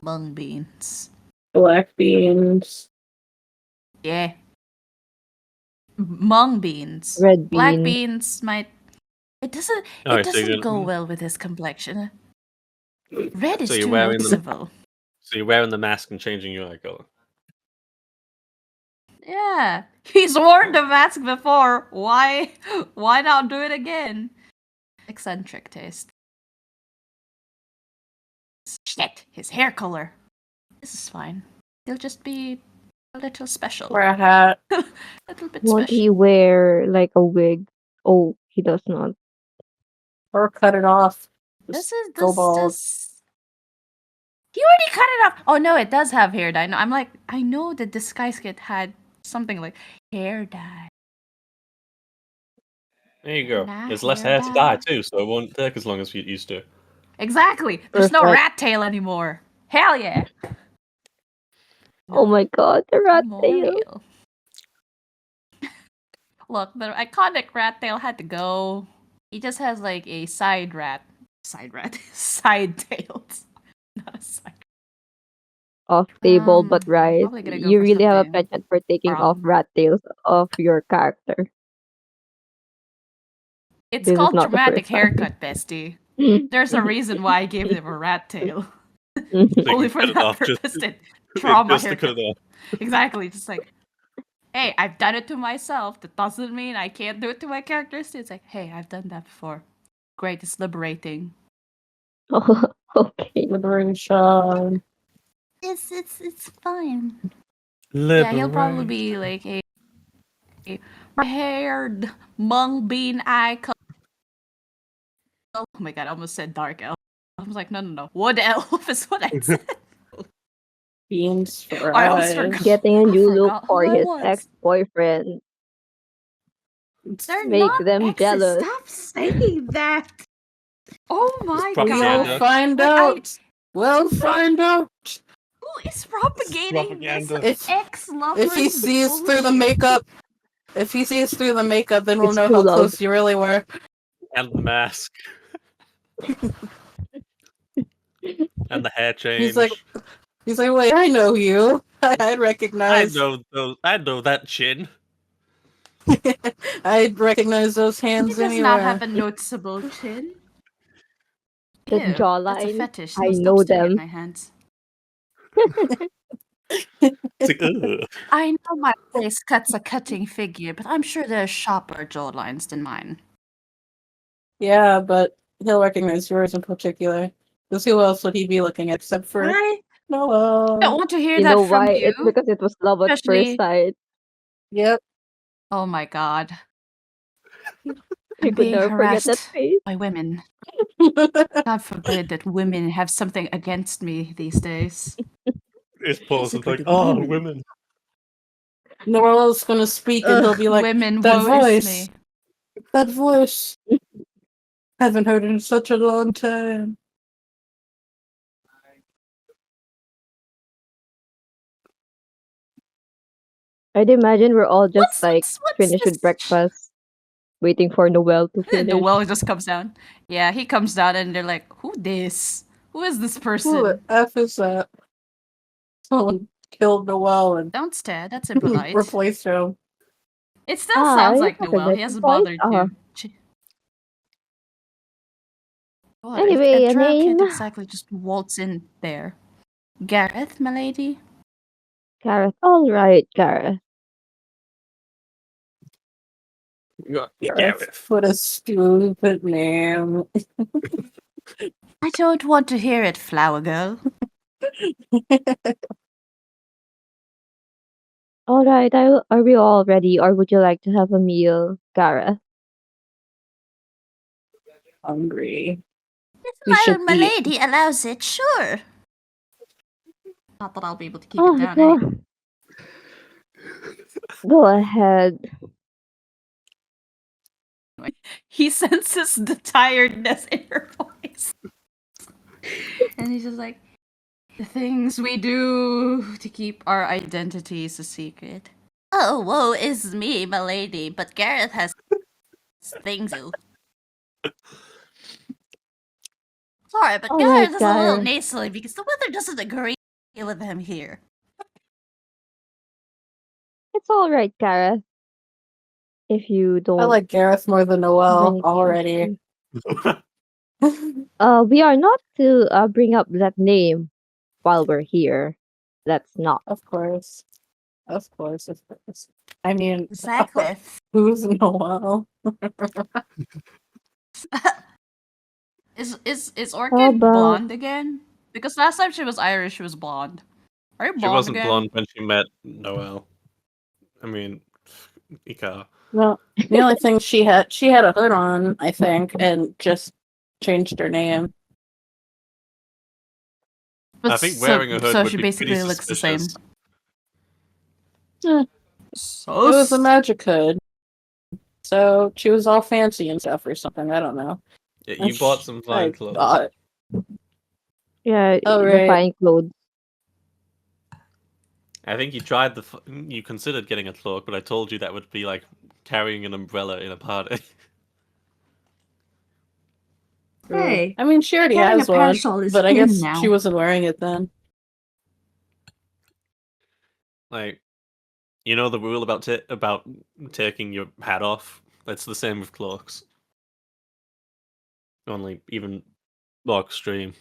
Mung beans. Black beans. Yeah. Mung beans. Red Black bean. beans might. It doesn't. Alright, It so doesn't you're go gonna- well with his complexion. Red is So you're too wearing the- noticeable. So you're wearing the mask and changing your eye color. Yeah, he's worn the mask before. Why not do it again? Eccentric taste. Shit, his hair color. This is fine. He'll just be a little special. Wear a hat. A little bit Won't special. he wear like a wig? Oh, he does not. Or cut it off. This is go bald. He already cut it off. Oh no, it does have hair dye. No, I'm like, I know the disguise kit had something like hair dye. There you go. Nah, There's less hair hair to dye dye. too, so it won't take as long as you used to. Exactly. There's no Perfect. rat tail anymore. Hell yeah. Oh my god, the rat More tail. real. Look, the iconic rat tail had to go. He just has like a side tails. Not a side. Off table, but right. probably gonna go You for really have a something penchant for taking off brown. rat tails of your character. It's This is called not the dramatic first time. haircut, bestie. There's a reason why I gave him a rat tail. So you Only can for cut it that off just- purpose. Trauma just to cut haircut. it off. Exactly. Just like, hey, I've done it to myself. That doesn't mean I can't do it to my characters. It's like, hey, I've done that before. Great, it's liberating. Oh, okay. Liberation. It's fine. Yeah, he'll probably Liberate. be like a haired mung bean eye color. Oh my god, I almost said dark elf. I was like, no. Wood elf is what I said. Beans for I almost eyes. forgot. Getting a new I look forgot for who I his was. ex-boyfriend. They're Make not them exes. jealous. Stop saying that. Oh my propaganda. We'll god. find Like, out. We'll find out. Who is propagating this propaganda. ex-lovers? If he sees through the bullshit? makeup, if he sees through the makeup, then we'll It's know true how love. close you really were. And the mask. And the hair change. He's like, wait, I know you. I'd I recognize. know that chin. I'd recognize those He hands does not have anywhere. a noticeable chin. That Ew, that's a jawline. fetish. I No, stop know staring at them. my hands. It's like, ugh. I know my face cuts a cutting figure, but I'm sure there's sharper jawlines than mine. Yeah, but he'll recognize yours in particular. Because who else would he be looking at except for I don't Noah? want to hear You that know from why? you. It's because it was love at first Especially, sight. Yep. oh my god, I I'm could being never forget that harassed face. by women. God forbid that women have something against me these days. It's pause. It's like, Basically, oh, women. women. Noah's gonna speak and he'll be like, Women that woe is voice. me. That voice. Haven't heard it in such a long time. I'd imagine we're all just What's finished with this? breakfast, waiting for Noel to And finish. Noel just comes down. Yeah, he comes down and they're like, who this? Who is this Who person? the F is that? Someone killed Noel and Don't stare, that's impolite. replaced him. It still sounds like I Noel. recognize He the hasn't voice. bothered to. God, Anyway, a a drow name. can't exactly just waltz in there. Gareth, milady? Gareth. Alright, Gareth. Gareth. What a stupid name. I don't want to hear it, flower girl. Alright, are we all ready, or would you like to have a meal, Gareth? Hungry. If We should my eat. milady allows it, sure. Not that I'll be able to keep it Oh, down go, anyway. go ahead. He senses the tiredness in her voice. And he's just like, the things we do to keep our identities a secret. Oh, woe is me, milady, but Gareth has things to. Sorry, but Alright, Gareth is a little Gareth. nasally because the weather doesn't agree with him here. It's alright, Gareth. If you don't I like Gareth more than have Noel anything already. else to- we are not to bring up that name while we're here. That's not. Of course. Of course, of course. I mean, Exactly. who's Noel? Is How Orchid about blonde again? Because last time she was Irish, she was blonde. Are you She blonde wasn't again? blonde when she met Noel. I mean, Ika. Well, the only thing she had a hood on, I think, and just changed her name. But I think wearing a hood so would she be pretty basically looks the same. suspicious. It was a magic hood. So she was all fancy and stuff or something. I don't know. Yeah, you bought some fine I clothes. thought. yeah, Oh, the right. fine clothes? I think you considered getting a cloak, but I told you that would be like carrying an umbrella in a party. Hey, I mean, she already carrying has a one, parasol is but I in guess now. she wasn't wearing it then. Like, you know the rule about taking your hat off? That's the same with cloaks. Only even more extreme.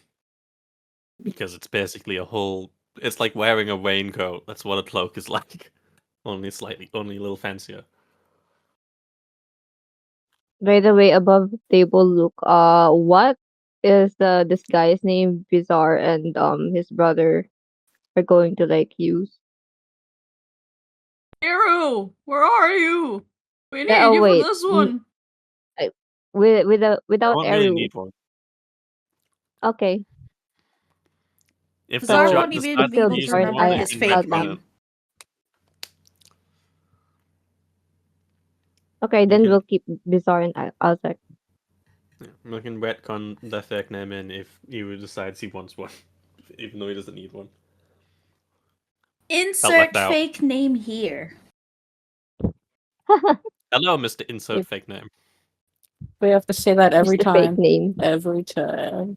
Because it's basically it's like wearing a raincoat. That's what a cloak is like. Only a little fancier. By the way, above the table, look. What is this guy's name? Bizarre and his brother are going to use. Hero, where are you? We need Yeah. Oh you for wait. this one. I Without won't really Eru. need one. Okay. If the, Bizarre So won't the even start be still able to using Bizarre. one, remember I his can fake retcon name. it. Okay, then can- we'll keep Bizarre and Alsec. Yeah, we can retcon the fake name in if he decides he wants one, even though he doesn't need one. Insert left out. fake name here. Hello, Mr. Insert Yep. Fake Name. We have to say that every Just a fake time. name. Every time.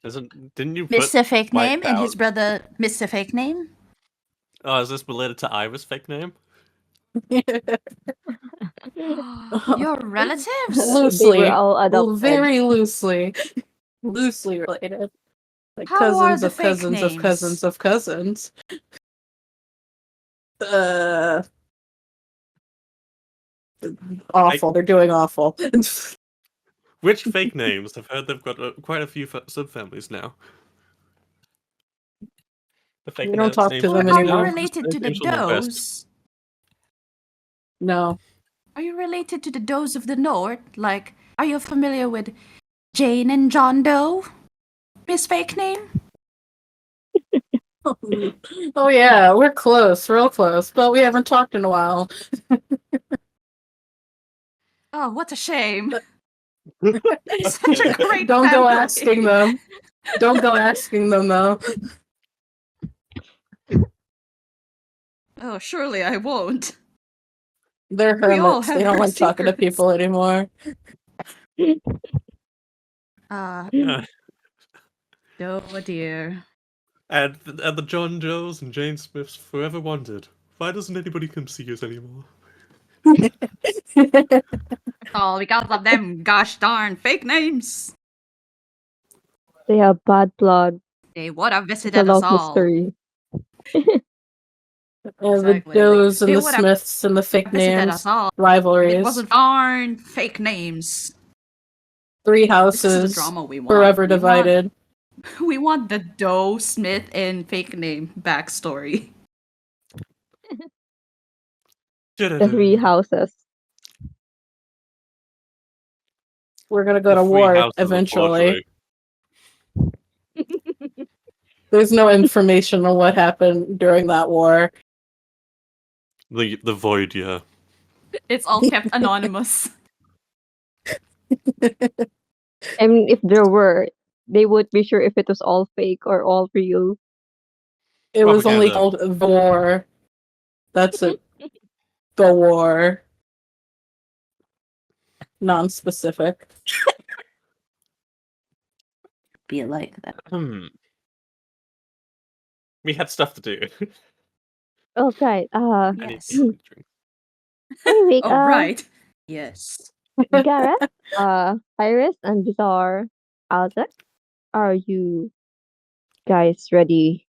Didn't you put Mr. Fake Name and his Wipeout? brother Mr. Fake Name. Oh, is this related to Iris' fake name? Your relatives? They were Loosely. all adopted. Very loosely. Loosely related. Like How are cousins the of fake cousins of names? cousins of cousins. Awful. They're doing awful. Which fake names? I've heard they've got quite a few subfamilies now. The fake We don't names talk names to from them the Are you anymore. South, related to the Central and West. does? No. Are you related to the does of the north? Like, are you familiar with Jane and John Doe? Miss Fake Name? Oh yeah, we're close, real close, but we haven't talked in a while. Oh, what a shame. Such a great Don't go family. asking them. Don't go asking them though. Oh, surely I won't. They're We all hermits. have They don't our like talking to secrets. people anymore. Yeah. Oh dear. And the John Joes and Jane Smiths forever wondered, why doesn't anybody come see us anymore? Oh, because of them gosh darn fake names. They have bad blood. They would have It's a visited us long all. history. And the Exactly. Does and they the would have Smiths and the fake visited names, us all. It rivalries, wasn't darn fake names. three This is the houses, drama we want. forever divided. We want the Doe, Smith, and fake name backstory. The three houses. We're gonna go The to three war houses of eventually. forgery. There's no information on what happened during that war. The void, yeah. It's all kept anonymous. I mean, if there were, they would be sure if it was all fake or all real. It was only Propaganda. called the war. That's it. The war. Non-specific. Be like that. We had stuff to do. Oh, right. I need Yes. to drink. Anyway, Oh, right. Yes. Gareth, Iris, and Bizarre, Alzec, are you guys ready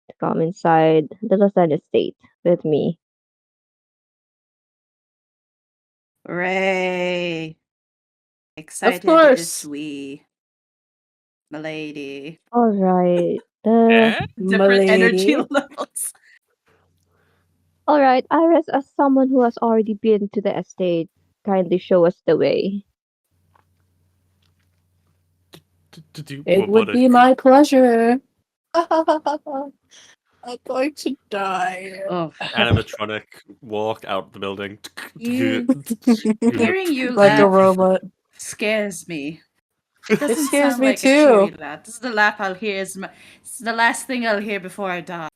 to come inside the Lasan estate with me? Hooray. Excited course. is we, milady. All right. Different energy Milady. levels. All right, Iris, as someone who has already been to the estate, kindly show us the way. It would be my pleasure. I'm going to die. Oh, animatronic walk out the building. you hearing you Like a laugh robot. scares me. It doesn't scares sound me like too. a cheery laugh. This is the laugh I'll hear. It's the last thing I'll hear before I die.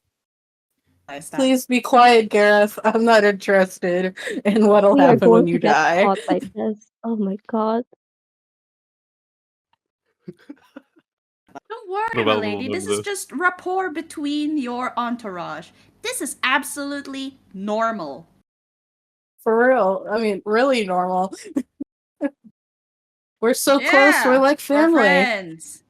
Please be quiet, Gareth. I'm not interested in what'll We are happen when going you to get die. caught like this. Oh my god. Don't worry, Well, milady. This is just rapport between your entourage. This is absolutely normal. For real. I mean, really normal. We're so close, Yeah, we're like we're family. friends.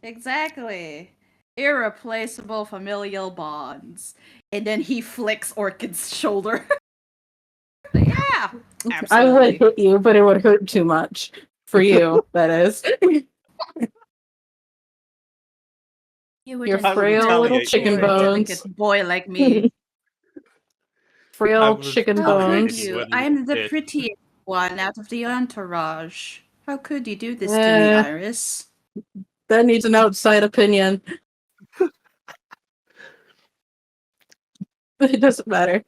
Exactly. Irreplaceable familial bonds. And then he flicks Orchid's shoulder. Yeah, absolutely. I would hit you, but it would hurt too much. For you, that is. You Your I would frail little retaliate chicken for a it. bones. delicate boy like me. Frail would chicken retaliate How could bones. if you you? weren't a I'm little the bitch. prettiest one out of the entourage. How could you do this to me, Eh. Iris? That needs an outside opinion. It doesn't matter.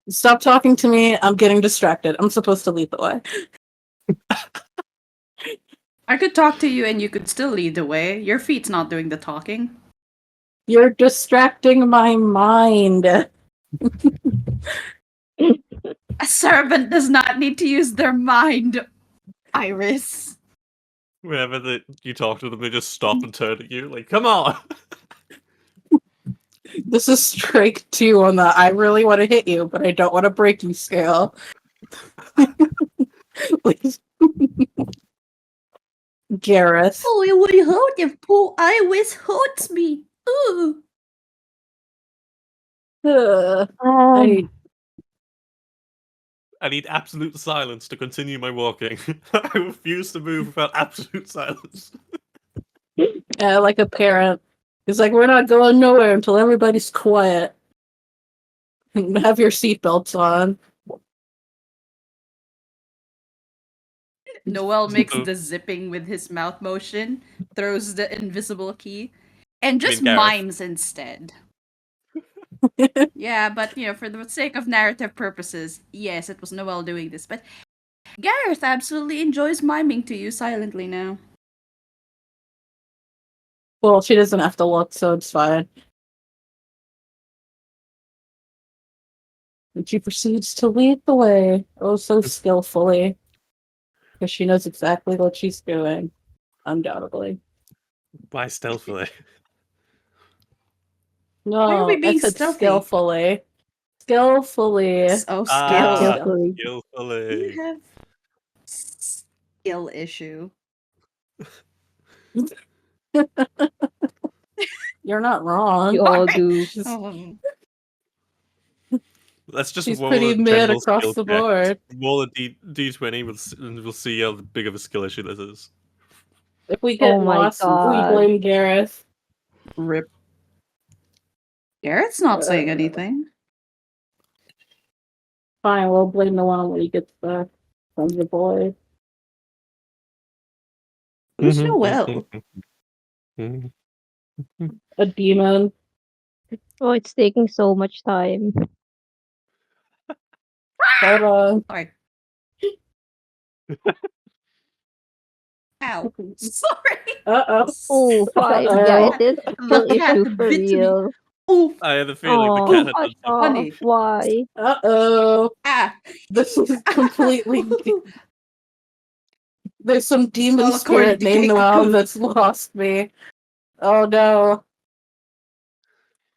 Stop talking to me. I'm getting distracted. I'm supposed to lead the way. I could talk to you and you could still lead the way. Your feet's not doing the talking. You're distracting my mind. A servant does not need to use their mind, Iris. Whenever you talk to them, they just stop and turn at you, like, come on! This is strike 2 on the I really want to hit you, but I don't want to break you scale. Please. Gareth. Oh, it will hurt if poor Iris hurts me. Ooh. Ugh. Um, I need absolute silence to continue my walking. I refuse to move without absolute silence. Like a parent. He's like, we're not going nowhere until everybody's quiet. Have your seatbelts on. Noel makes the zipping with his mouth motion, throws the invisible key, and just Gareth. mimes instead. Yeah, but for the sake of narrative purposes, yes, it was Noel doing this, but Gareth absolutely enjoys miming to you silently now. Well, she doesn't have to look, so it's fine. And she proceeds to lead the way, oh so skillfully. Because she knows exactly what she's doing, undoubtedly. Why stealthily? No, Why are we being I said stealthy? skillfully. Skillfully. Oh, Ah, skill. skillfully. skillfully. You have skill issue. You're not wrong. You all do. She's, Oh. Let's just she's roll pretty a mid general across skill the check. board. Roll a D20, we'll see how big of a skill issue this is. If we get Oh my lost, we God. blame Gareth. Rip. Garrett's not saying anything. Fine, we'll blame the one when he gets back from the boy. Who's Noel? A demon. Oh, it's taking so much time. Hold on. Sorry. Ow. Sorry. Uh-oh. Oh, 5 Uh-oh. guys. This is a skill The cat issue bit for me. real. Oof. I had a feeling the Oh, cat had hush done off. Funny. Why? Uh-oh. Ah. This is completely... There's some demon All according spirit to named Keiko Noel Kun. that's lost me. Oh no.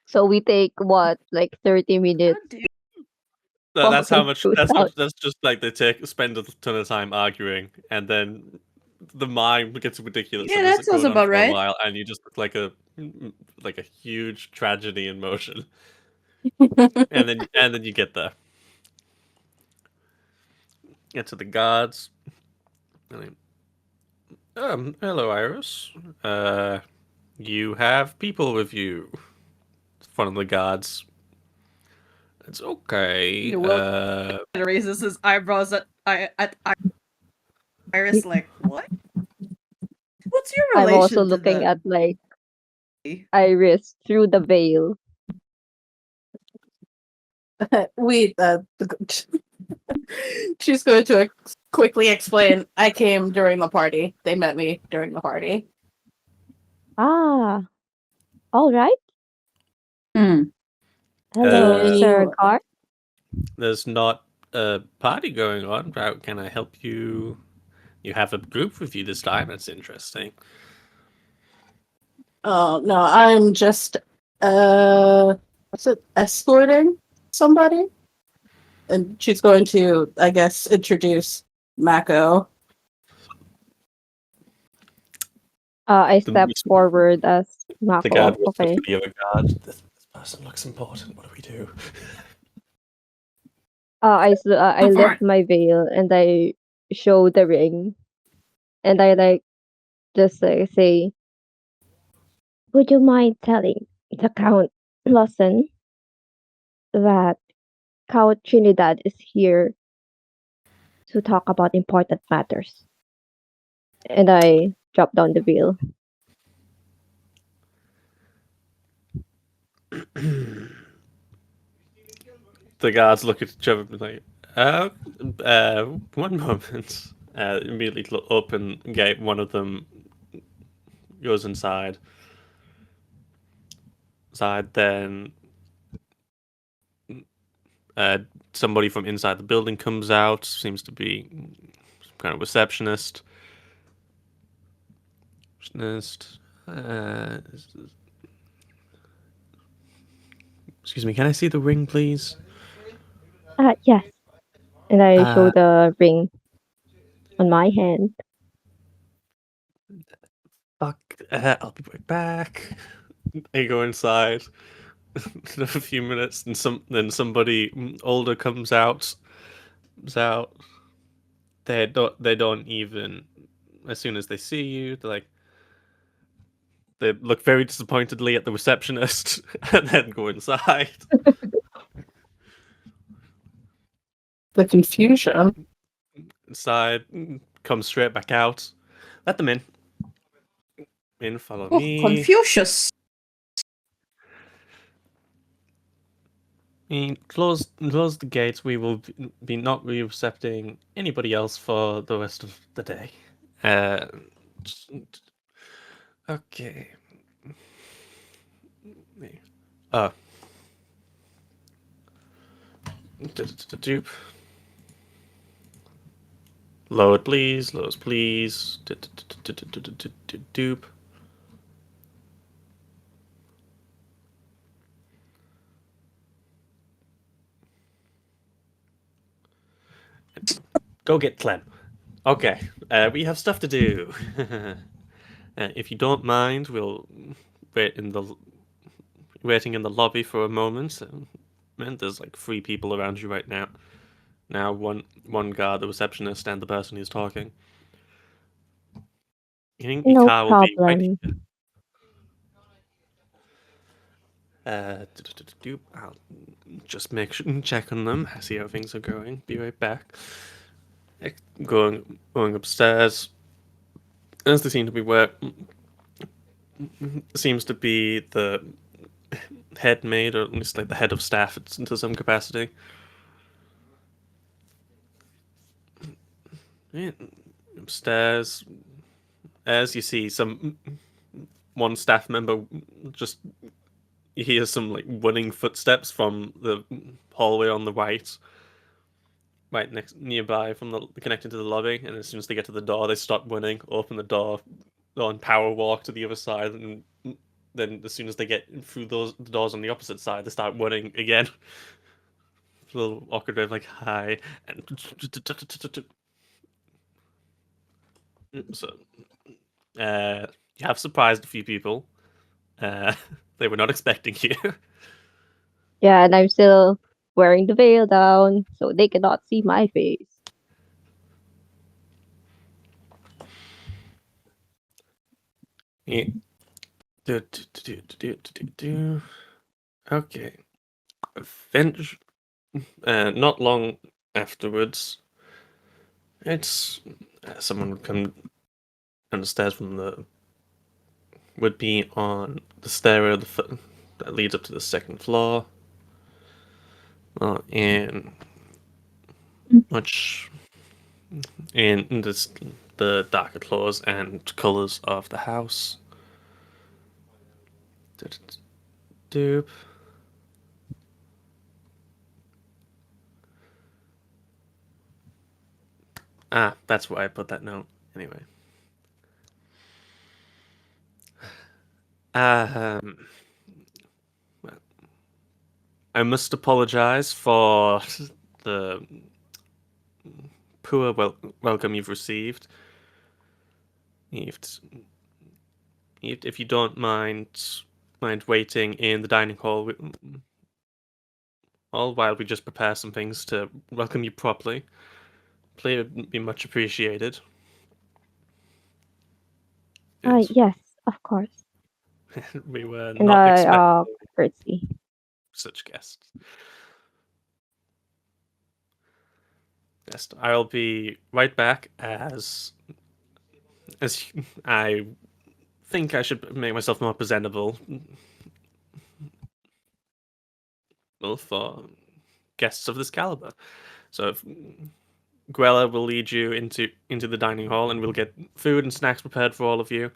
So we take what, like 30 minutes How dare That's how walking much. through that? That's just like they spend a ton of time arguing, and then the mime gets ridiculous Yeah, and that is sounds going on about for right. a while, and you just look like a huge tragedy in motion, and then you get there. Get to the guards. Hello, Iris. You have people with you. One of the guards. It's okay. Noel raises his eyebrows at Iris like, what? What's your I'm relation also to looking them? at like Iris through the veil. She's going to quickly explain. I came during the party. They met me during the party. Ah, all right. Hmm. Hello, Sir Uh, Gar. There's not a party going on. How can I help you? You have a group with you this time. That's interesting. Oh no, I'm just what's it? Escorting somebody? And she's going to, I guess, introduce Mako. I The, step forward as the guard Mako. whispers Okay. to the other guard. This person looks important. What do we do? I lift my veil and I show the ring, and I like just say, "Would you mind telling the Count Lawson that Count Trinidad is here to talk about important matters?" And I drop down the veil. The guards look at each other and be like, one moment. Immediately open gate. One of them goes inside. Then uh, somebody from inside the building comes out. Seems to be some kind of receptionist. Uh, excuse me, can I see the ring, please? Yes. And I show Uh, the ring on my hand. fuck. I'll be right back. They go inside. In a few minutes, and then somebody older comes out. Comes out. They don't even. As soon as they see you, they look very disappointedly at the receptionist, and then go inside. The confusion. Inside, come straight back out. Let them in. In, follow Oh, me. Confucius. Close the gates. We will be not be accepting anybody else for the rest of the day. Uh, okay. Uh, dupe. Lower, please. Lowers, please. Dupe. Go get Clem. Okay. We have stuff to do. If you don't mind, we'll wait in the waiting in the lobby for a moment. Man, there's like 3 people around you right now. Now one guard, the receptionist, and the person who's talking. You think your No car will be right problem. here? I'll just check on them, see how things are going. Be right back. Going upstairs. As they seem to be where seems to be the head maid, or at least like the head of staff to some capacity. Yeah, upstairs, as you see one staff member, just you hear some like running footsteps from the hallway on the right next nearby from the connecting to the lobby, and as soon as they get to the door, they stop running, open the door, go and power walk to the other side, and then as soon as they get through the doors on the opposite side, they start running again. A little awkward way of like hi, and so you have surprised a few people. Uh, they were not expecting you. Yeah, and I'm still wearing the veil down, so they cannot see my face. Yeah. Okay. Avenge. Not long afterwards, it's someone would come down the stairs from the would be on the stairwell that leads up to the second floor. And much in this the darker floors and colors of the house. Doop. That's why I put that note. Anyway. Um, well, I must apologize for the poor welcome you've received. If if you don't mind waiting in the dining hall, all while we just prepare some things to welcome you properly, please would be much appreciated. Yes, Yes, of course. we were And not I expecting curtsy. such guests. Yes, I'll be right back as I think I should make myself more presentable. Well, for guests of this caliber. So if Guella will lead you into the dining hall, and we'll get food and snacks prepared for all of you.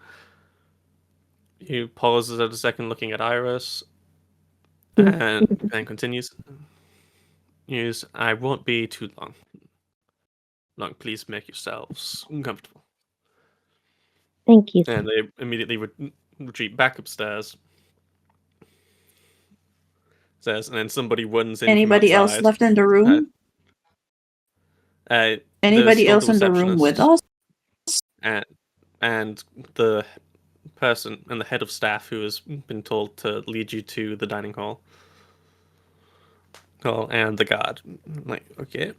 He pauses at a second, looking at Iris, and then continues. Yes, I won't be too long. Please make yourselves comfortable. Thank you. And they immediately retreat back upstairs. And then somebody runs in Anybody from else outside. left in the room? There's Anybody still else the in the room with receptionist us? and the person and the head of staff who has been told to lead you to the dining hall. Oh, and the guard. Like, okay,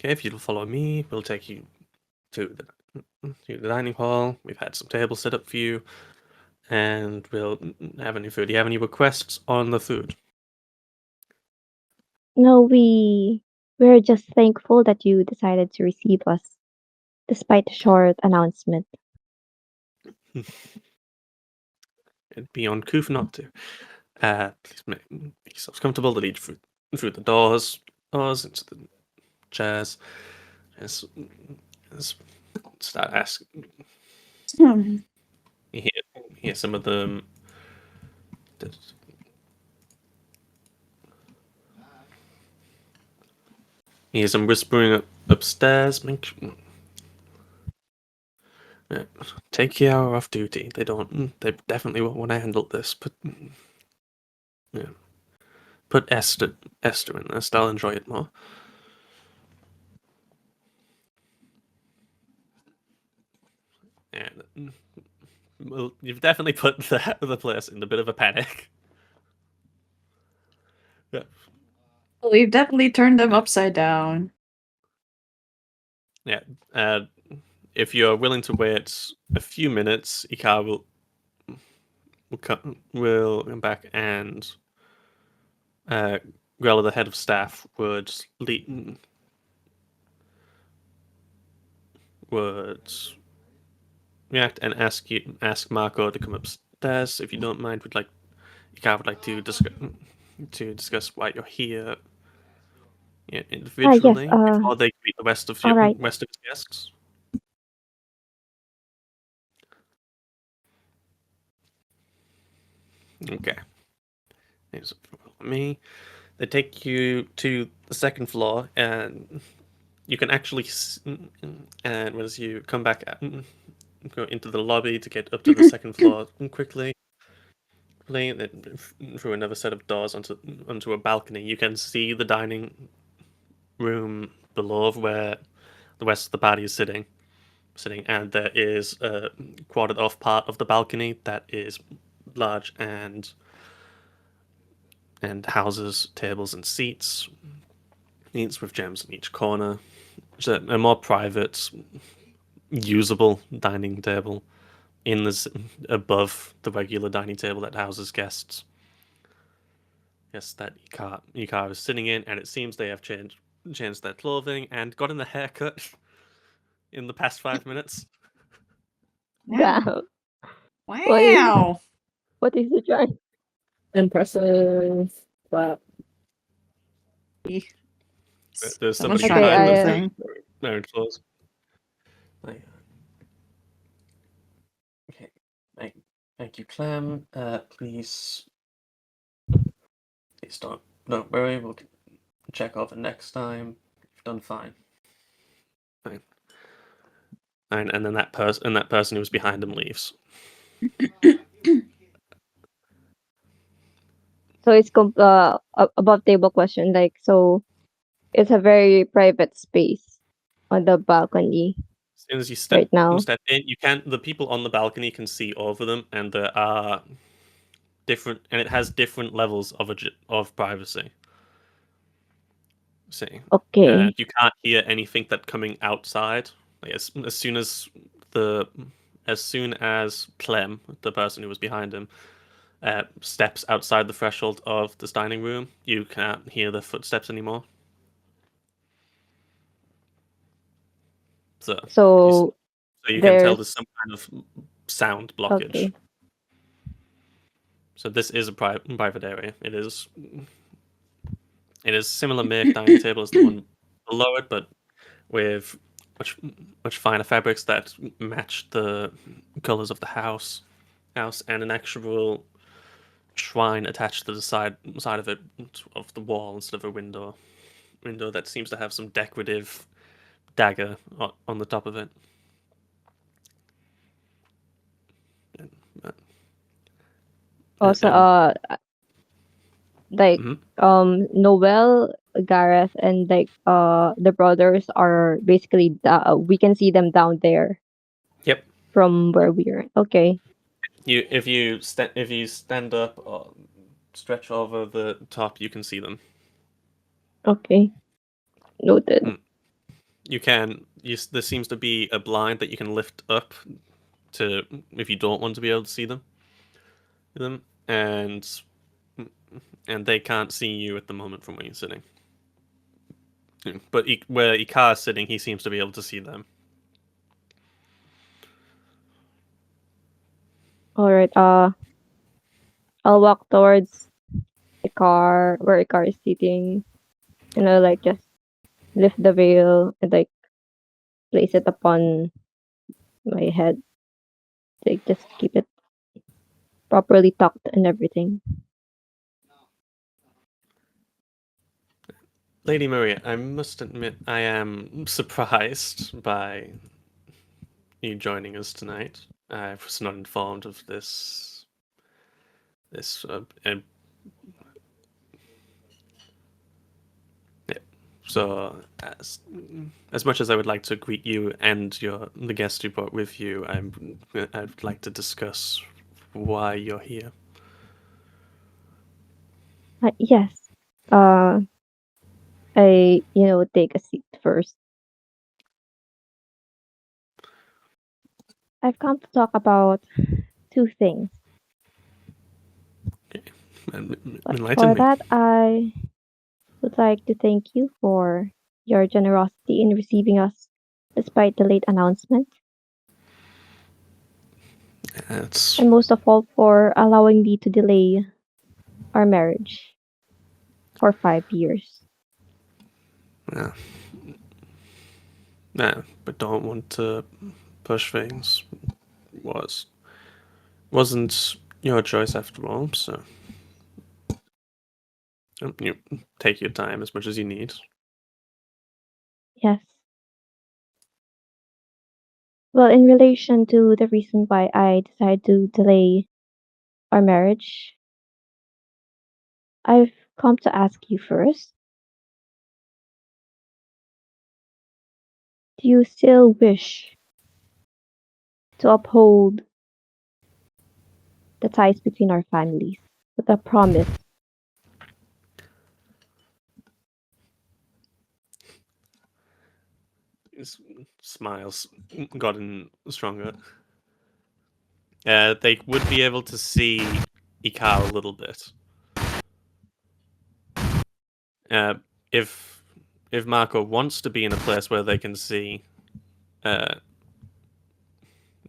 if you'll follow me, we'll take you to the dining hall. We've had some tables set up for you, and we'll have any food. Do you have any requests on the food? No, we're just thankful that you decided to receive us, despite the short announcement. It'd be uncouth not to. Please make yourselves comfortable. To lead you through the doors into the chairs. Yes, start asking. Hmm. You hear some of them. You hear some whispering upstairs. Take care off duty. They don't. They definitely won't want to handle this. But yeah, put Esther in this. They'll enjoy it more. And well, you've definitely put the place in a bit of a panic. Yeah. We've definitely turned them upside down. Yeah. If you're willing to wait a few minutes, Ikar will come back, and Grella, the head of staff, would react and ask Marco to come upstairs if you don't mind. Ikar would like to discuss why you're here. Yeah, Yes, individually before they greet the rest of all right. his guests. Okay. Here's me. They take you to the second floor, and you can actually, and as you come back, go into the lobby to get up to the second floor quickly. Then through another set of doors onto a balcony, you can see the dining room below where the rest of the party is sitting, and there is a quartered off part of the balcony that is large and houses tables and seats with gems in each corner. It's a more private, usable dining table in this above the regular dining table that houses guests. Yes, that Ikar is sitting in, and it seems they have changed their clothing and gotten a haircut in the past 5 minutes. Wow. Wow. What is the charm? Impressive. Wow. There's Someone's somebody trying to behind do them the thing. wearing clothes. Okay, thank you, Clem. Please don't worry. We'll check over next time. You've done fine. Fine. And then that person who was behind him leaves. So it's above table question. Like, so it's a very private space on the balcony As soon as you right now. step in, the people on the balcony can see over them, and there are different, and it has different levels of privacy. See, Okay. you can't hear anything that's coming outside. Like as soon as Clem, the person who was behind him, steps outside the threshold of this dining room, you can't hear the footsteps anymore. So you can tell there's there's some kind of sound blockage. okay. So this is a private area. It is similar make dining table as the one below it, but with much finer fabrics that match the colors of the house, and an actual shrine attached to the side of it of the wall instead of a window that seems to have some decorative dagger on the top of it. Uh, Also, and like mhm. Noel, Gareth, and like the brothers are basically we can see them down there Yep. from where we are. Okay. If you stand up or stretch over the top, you can see them. Okay. Noted. Mm. You can. There seems to be a blind that you can lift up to if you don't want to be able to see them, and they can't see you at the moment from where you're sitting. But where Ikar is sitting, he seems to be able to see them. All right. I'll walk towards the car where Car is sitting, and I'll like just lift the veil and like place it upon my head. Like just keep it properly tucked and everything. Lady Maria, I must admit I am surprised by you joining us tonight. I was not informed of this. And yeah. So as much as I would like to greet you and the guest you brought with you, I'd like to discuss why you're here. Yes. Uh, I take a seat first. I've come to talk about two things. Okay. But Enlighten for me. that, I would like to thank you for your generosity in receiving us despite the late announcement, It's and most of all for allowing me to delay our marriage for 5 years. yeah. Nah, but don't want to push things. Wasn't your choice after all, so you take your time as much as you need. Yes. Well, in relation to the reason why I decided to delay our marriage, I've come to ask you first. Do you still wish to uphold the ties between our families with a promise? His smiles gotten stronger. They would be able to see Ikao a little bit. Uh, if Marco wants to be in a place where they can uh,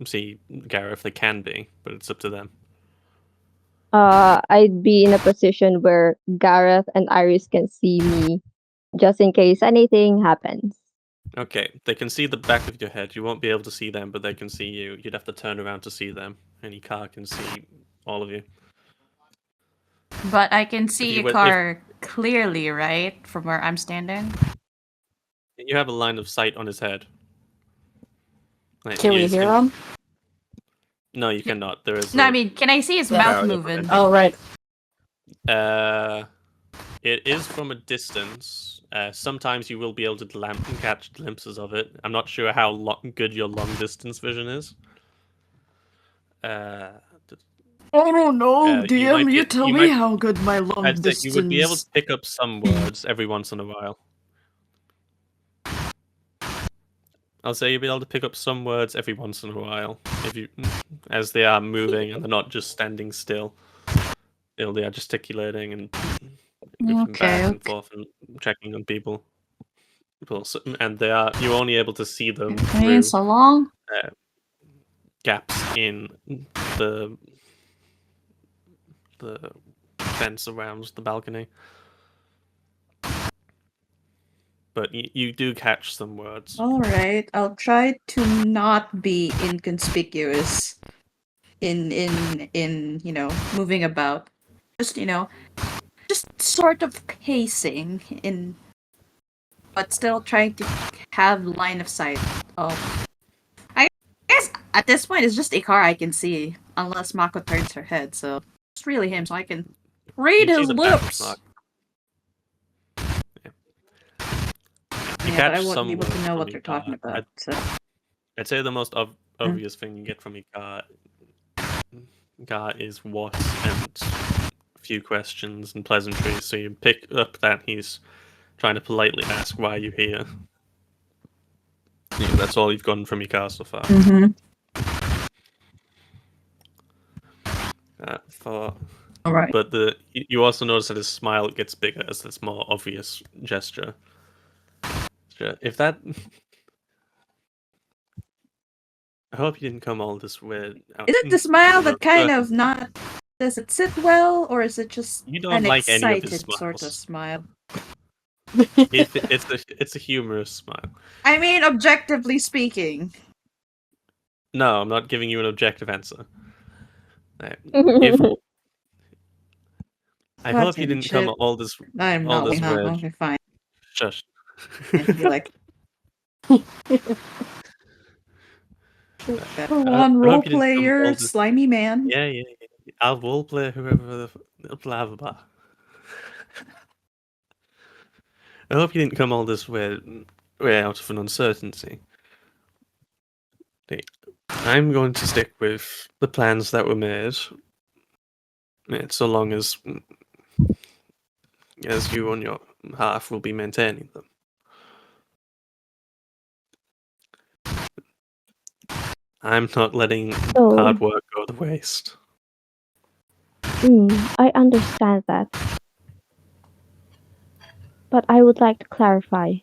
see Gareth, they can be, but it's up to them. I'd be in a position where Gareth and Iris can see me just in case anything happens. Okay, they can see the back of your head. You won't be able to see them, but they can see you. You'd have to turn around to see them, and Ikar can see all of you. But I can If see you your were- if car clearly, right? From where I'm standing. you have a line of sight on his head. Like, Can he we is hear in- him? No, you cannot. There is. No, I mean, can I see his Yeah. mouth barrier moving? preventing- Oh, right. It is from a distance. Sometimes you will be able to catch glimpses of it. I'm not sure how good your long distance vision is. Uh, Oh no, you might DM, be, you tell you me might, how good my long I'd say you would be able to distance. pick up some words every once in a while. I'll say you'll be able to pick up some words every once in a while as they are moving and they're not just standing still. They are gesticulating and moving back and forth and checking on people. And you're only able to see them through So long. gaps in the the fence around the balcony. but you do catch some words. All right, I'll try to not be inconspicuous in moving about. Just just sort of pacing in, but still trying to have line of sight of. I guess at this point it's just Ikara I can see, unless Mako turns her head. So it's really him, so I can read You see his the back of lips. Mark. Yeah, You but I catch won't some be able to words know from what they're talking Ikar. about. So I'd say the most obvious thing you get from Ikar is what and a few questions and pleasantries. So you pick up that he's trying to politely ask why you're here. Yeah, that's all you've gotten from Ikar so far. For all right. But you also notice that his smile gets bigger as this more obvious gesture. If that, I hope you didn't come all this way. Is it the smile from that kind of not? Does it sit well, or is it just You don't an like any of his excited sort of smiles. smile? It's a humorous smile. I mean, objectively speaking. No, I'm not giving you an objective answer. If I God hope you damn it, didn't come shit. I'm all not. this Huh? way. Okay, fine. Shush. I feel like I one I role hope you didn't come all player, this. slimy man. Yeah. I'll role play whoever blah blah blah. I hope you didn't come all this way out of an uncertainty. I'm going to stick with the plans that were made, so long as you on your half will be maintaining them. I'm not letting hard So, work go to waste. I understand that. But I would like to clarify.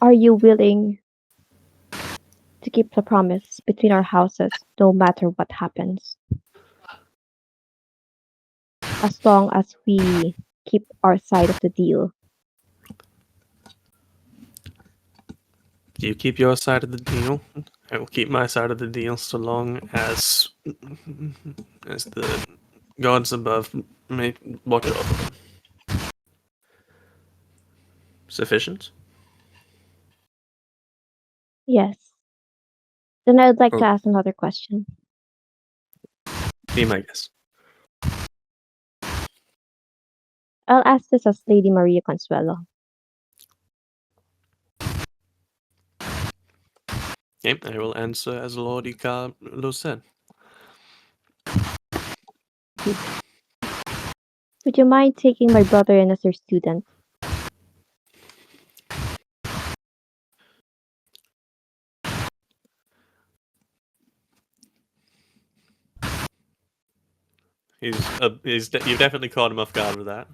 Are you willing to keep the promise between our houses no matter what happens? As long as we keep our side of the deal. Do you keep your side of the deal? I will keep my side of the deal so long as the gods above may watch over them. Sufficient? Yes. Then I would like Oh, to ask another question. be my guest. I'll ask this as Lady Maria Consuelo. Okay, I will answer as Lord Carlo said. Would you mind taking my brother in as your student? You've definitely caught him off guard with that.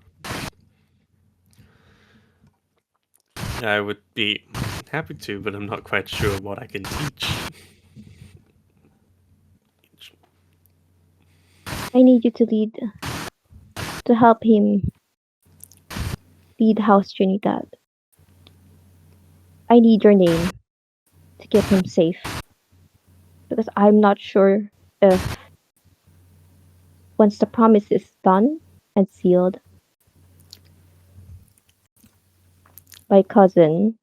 I would be happy to, but I'm not quite sure what I can teach. I need you to help him lead House Trinidad. I need your name to keep him safe. Because I'm not sure if once the promise is done and sealed, my cousin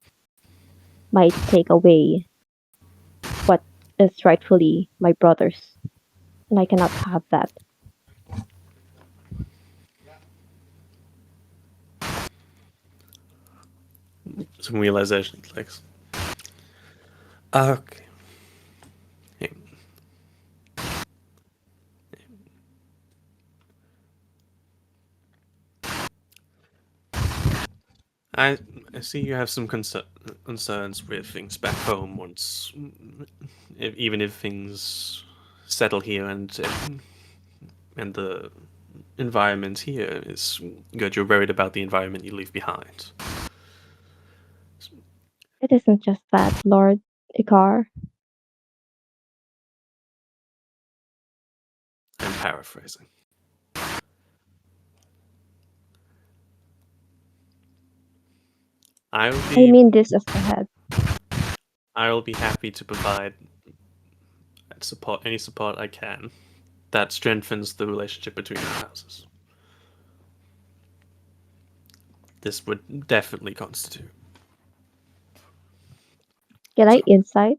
might take away what is rightfully my brother's. And I cannot have that. Some realization clicks. Okay. Yeah. I see you have some concerns with things back home once, even if things settle here and the environment here is good. You're worried about the environment you leave behind. It isn't just that, Lord Icar. I'm paraphrasing. I will I be mean this as the head. I will be happy to provide any support I can that strengthens the relationship between our houses. This would definitely constitute. Can I So, insight?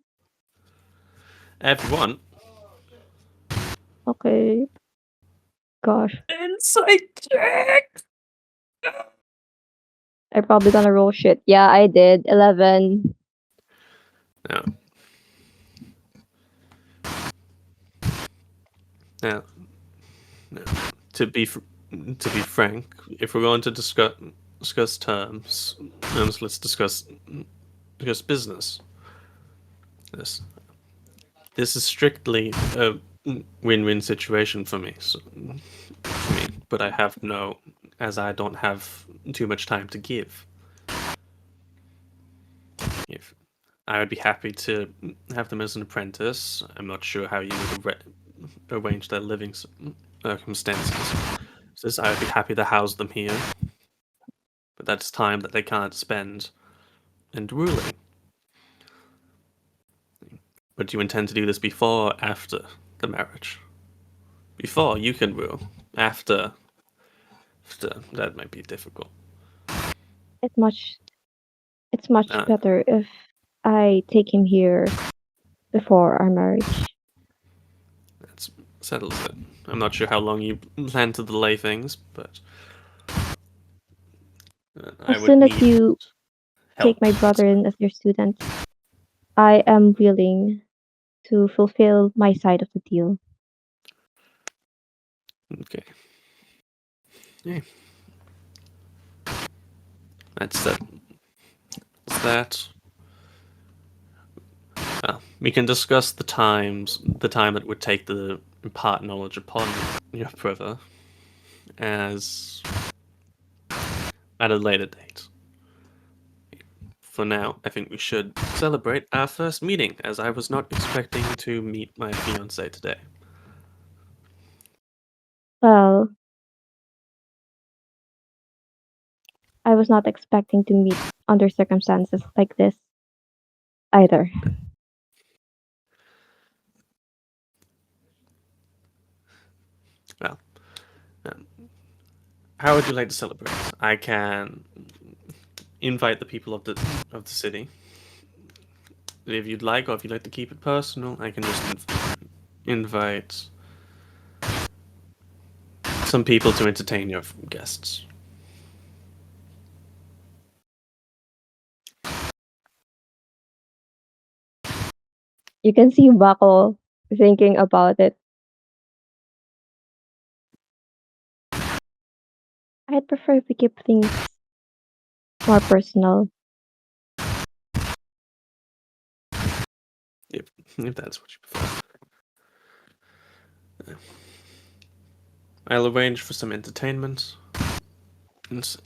if you want, Okay. Gosh. Insight check. I'm probably gonna roll shit. Yeah, I did. 11. now, now, now to be frank, if we're going to discuss terms, let's discuss business. This this is strictly a win-win situation for me. But I don't have too much time to give. If I would be happy to have them as an apprentice. I'm not sure how you would arrange their living circumstances. Says I would be happy to house them here, but that's time that they can't spend in ruling. But do you intend to do this before or after the marriage? Before you can rule. After that might be difficult. It's much it's much Uh, better if I take him here before our marriage. that settles it. I'm not sure how long you plan to delay things, but I As would soon as need you take help. my brother in as your student, I am willing to fulfill my side of the deal. Okay. Yeah. That's that. That's that. Well, we can discuss the time it would take to impart knowledge upon your brother, as at a later date. For now, I think we should celebrate our first meeting, as I was not expecting to meet my fiance today. Well, I was not expecting to meet under circumstances like this either. Well, um, how would you like to celebrate? I can invite the people of the city. If you'd like, or if you'd like to keep it personal, I can just invite some people to entertain your guests. You can see Bako thinking about it. I'd prefer if we keep things more personal. If that's what you prefer. I'll arrange for some entertainment.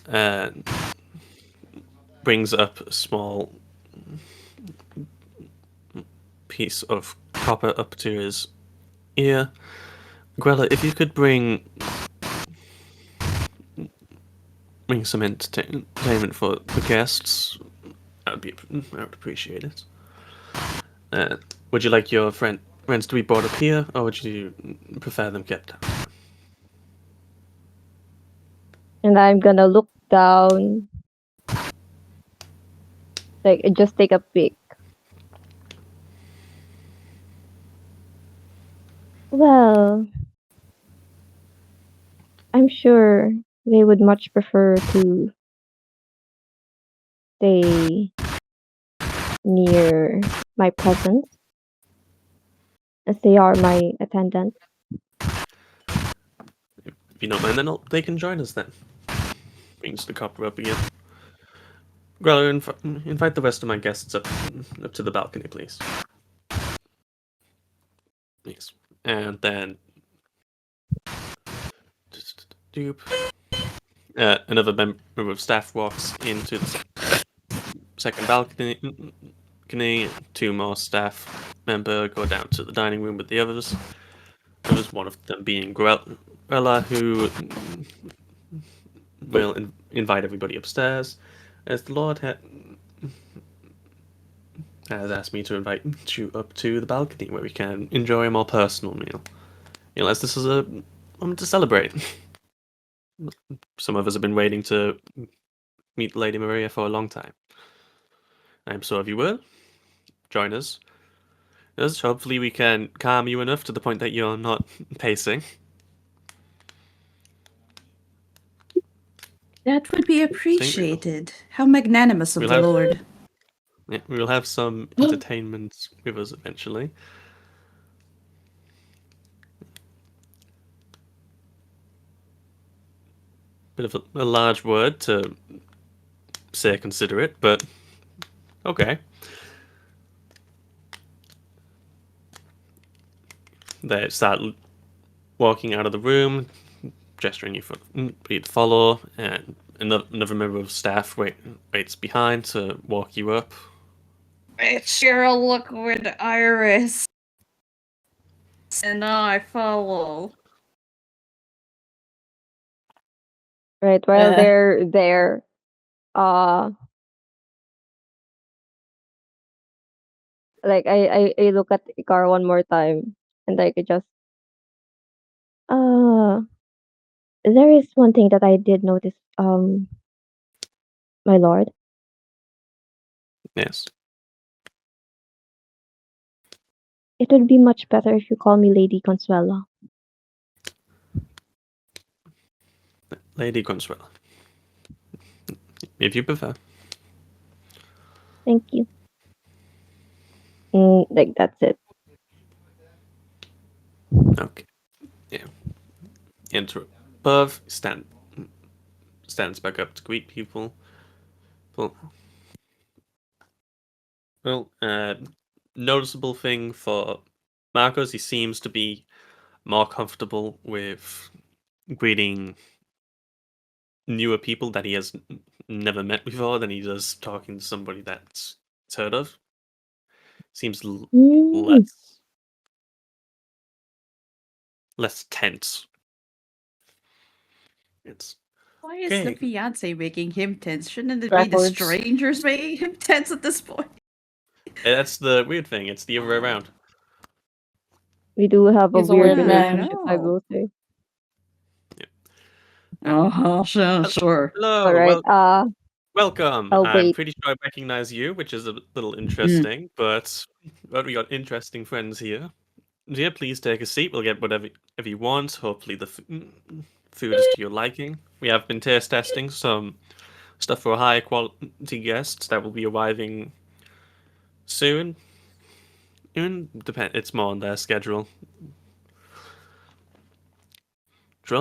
And brings up a small piece of copper up to his ear. Grella, if you could bring some entertainment for the guests, I would appreciate it. Would you like your friends to be brought up here, or would you prefer them kept down? And I'm gonna look down, like just take a peek. Well, I'm sure they would much prefer to stay near my presence as they are my attendant. If you don't mind, then they can join us then. Brings the copper up again. Grella, invite the rest of my guests up to the balcony, please. Yes. And then doop. Another member of staff walks into the second balcony. Two more staff member go down to the dining room with the others. There's one of them being Grella, who will invite everybody upstairs. as the Lord has asked me to invite you up to the balcony where we can enjoy a more personal meal. As this is a moment to celebrate. Some of us have been waiting to meet Lady Maria for a long time. I'm sure if you will, join us. Yes, hopefully we can calm you enough to the point that you're not pacing. That would be I think appreciated. How magnanimous of we'll the have Lord. we'll have some entertainment with us eventually. Bit of a large word to say considerate, but okay. They start walking out of the room, gesturing you for you to follow, and another member of staff waits behind to walk you up. It's your liquid iris. And I follow. Right, while Uh. they're there, uh, like I look at Ikar one more time, and I could just, uh, there is one thing that I did notice, my lord. Yes, It would be much better if you call me Lady Consuela. Lady Consuela, if you prefer. Thank you. Like that's it. Okay. Yeah. Enter above. Stands back up to greet people. Well, noticeable thing for Marcos, he seems to be more comfortable with greeting newer people that he has never met before than he does talking to somebody that's heard of. Seems Mm, less tense. It's Why is the okay. fiance making him tense? Shouldn't it be the Backwards. strangers making him tense at this point? That's the weird thing. It's the other way around. we do have a He's a weird weird Yeah, I man. relationship, I know. will say. Uh-huh, sure. All Hello, right. welcome. I'll I'm wait. pretty sure I recognize you, which is a little Mm. interesting, but we got interesting friends here. Yeah, please take a seat. We'll get whatever you want. Hopefully, the food is to your liking. We have been taste testing some stuff for high quality guests that will be arriving soon. It's more on their schedule.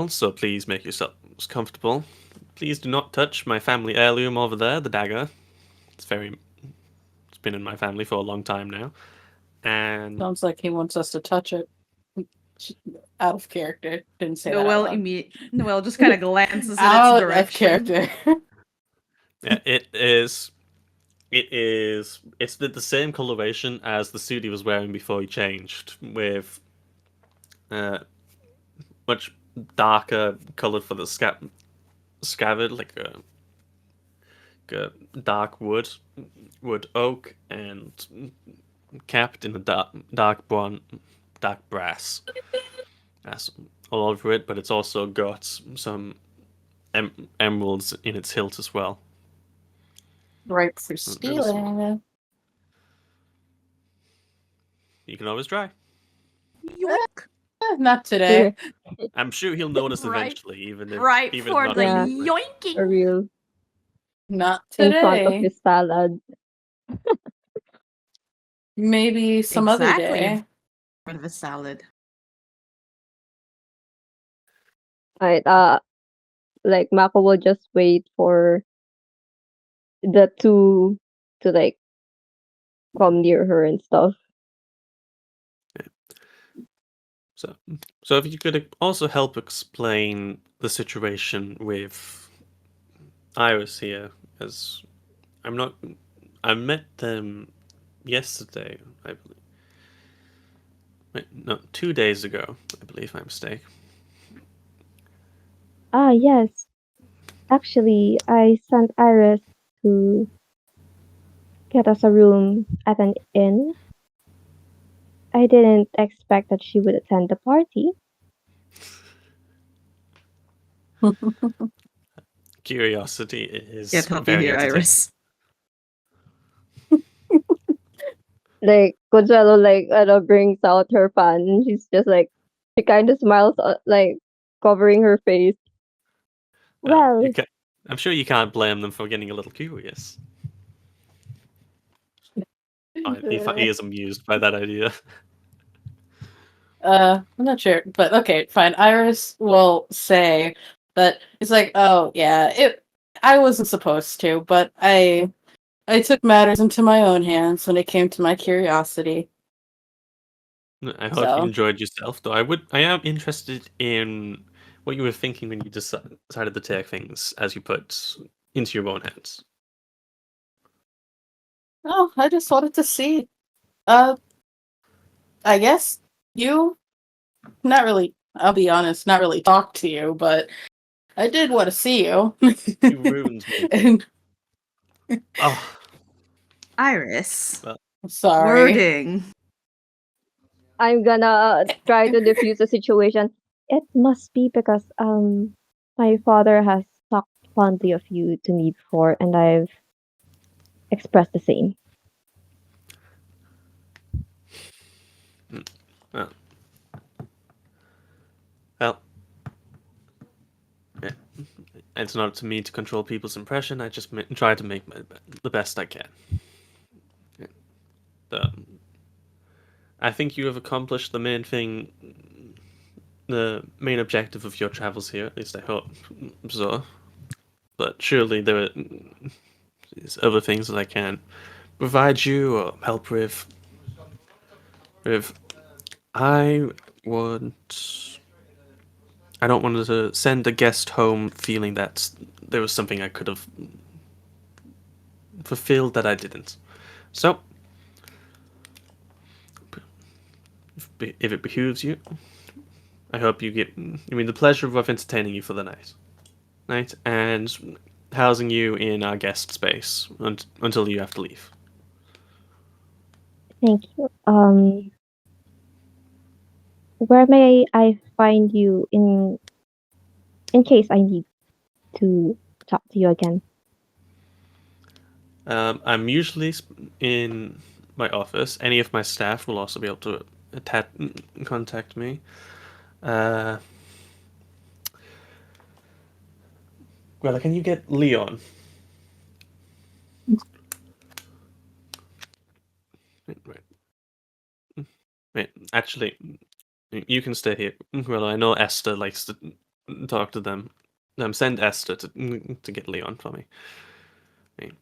So please make yourselves comfortable. Please do not touch my family heirloom over there, the dagger. It's been in my family for a long time now. And Sounds like he wants us to touch it. Out of character. Didn't say that out Noel loud. Noel just kind of glances in its Out of direction. character. yeah, it's the same coloration as the suit he was wearing before he changed, with uh, much darker colored for the scabbard, like a dark wood oak, and capped in a dark brown, dark brass. That's all over it, but it's also got some emeralds in its hilt as well. Right for Really small. stealing. You can always try. Yoink. Not today. I'm sure he'll notice Right. eventually, even if Right even for not the Yeah. immediately. For yoinking. real. Not In front of today. his salad. Maybe some other Exactly. day. For the salad. Alright, like Mako will just wait for the two to like come near her and stuff. So if you could also help explain the situation with Iris here, as I'm not. I met them yesterday, I believe. Wait, no, 2 days ago, I believe my mistake. Ah, yes. Actually, I sent Iris to get us a room at an inn. I didn't expect that she would attend the party. Curiosity is Can't help you very here, entertaining. Iris. Like Consuelo, like brings out her fan, and she's just like she kind of smiles, like covering her face. You Well, can I'm sure you can't blame them for getting a little curious. He is amused by that idea. I'm not sure, but okay, fine. Iris will say that it's like, oh yeah, I wasn't supposed to, but I took matters into my own hands when it came to my curiosity. I hope you So, enjoyed yourself, though. I am interested in what you were thinking when you decided to take things as you put into your own hands. oh, I just wanted to see. I guess you, not really. I'll be honest, not really talk to you, but I did want to see you. You ruined me. And Oh, Iris. well, sorry. Wording. I'm gonna try to diffuse the situation. It must be because my father has talked fondly of you to me before, and I've expressed the same. well, well, yeah. It's not up to me to control people's impression. I just try to make the best I can. Yeah. I think you have accomplished the main thing, the main objective of your travels here. At least I hope so. But surely there are other things that I can provide you or help with. If I want, I don't want to send a guest home feeling that there was something I could have fulfilled that I didn't. So, if it behooves you, I hope you get, the pleasure of entertaining you for the night, and housing you in our guest space until you have to leave. Thank you. Where may I find you in case I need to talk to you again? I'm usually in my office. Any of my staff will also be able to contact me. Uh, Grella, can you get Leon? Wait, actually, you can stay here. Grella, I know Esther likes to talk to them. Send Esther to get Leon for me. Wait,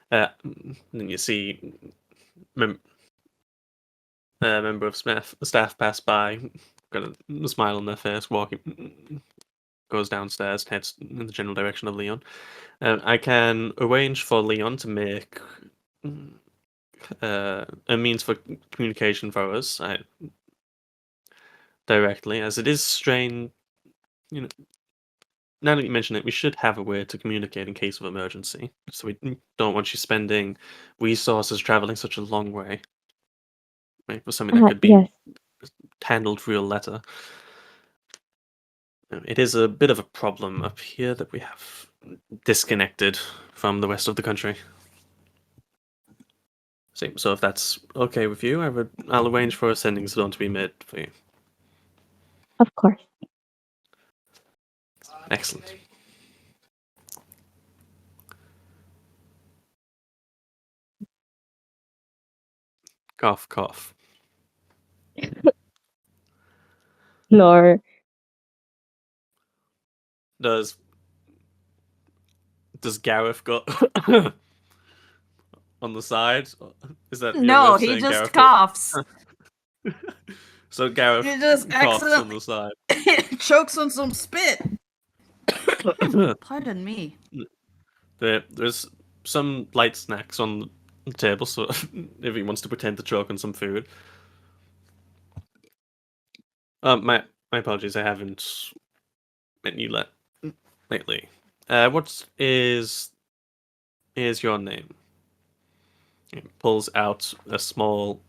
then you see mem- a member of staff pass by, got a smile on their face, walking, goes downstairs, heads in the general direction of Leon. I can arrange for Leon to make a means for communication for us directly, as it is strange. You know, now that you mention it, we should have a way to communicate in case of emergency. So we don't want you spending resources traveling such a long way, right, for something that could be Yes, handled via letter. It is a bit of a problem up here that we have disconnected from the rest of the country. So if that's okay with you, I'll arrange for a sending zone to be made for you. of course. Excellent. Cough, cough. Nor Does Gareth go on the side? Is that your way No, of he saying just Gareth go? coughs. So Gareth He just coughs on the accidentally side. chokes on some spit. Pardon me. There's some light snacks on the table, so if he wants to pretend to choke on some food. My apologies, I haven't met you lately. What is Here's your name. It pulls out a small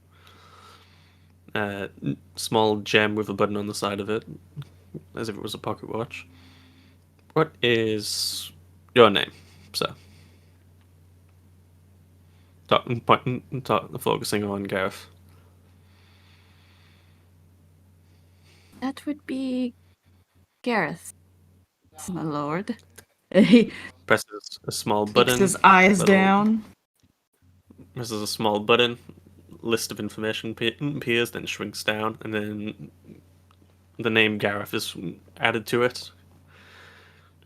gem with a button on the side of it, as if it was a pocket watch. What is your name, sir? Focusing on Gareth. That would be Gareth, my lord. He Presses a small takes button. his eyes Little down. presses a small button. List of information appears, then shrinks down, and then the name Gareth is added to it.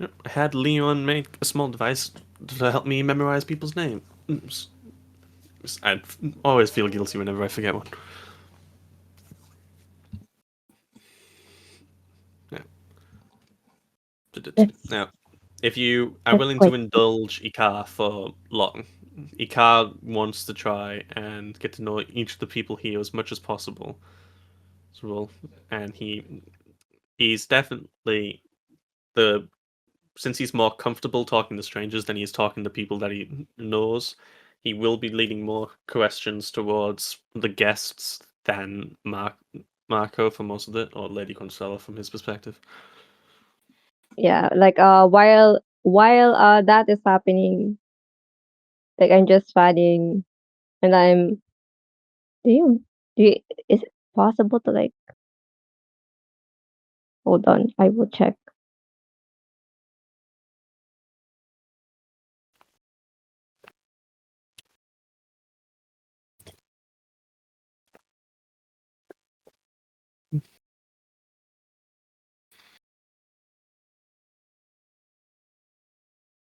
I had Leon make a small device to help me memorize people's names. I always feel guilty whenever I forget one. That's Now, if you are that's willing quite to indulge Ikar for long, Ikar wants to try and get to know each of the people here as much as possible. And he's definitely the since he's more comfortable talking to strangers than he is talking to people that he knows, he will be leading more questions towards the guests than Marco for most of it, or Lady Consuela from his perspective. yeah. Like while that is happening, like I'm just fanning, and I'm do you is it possible to like hold on? I will check.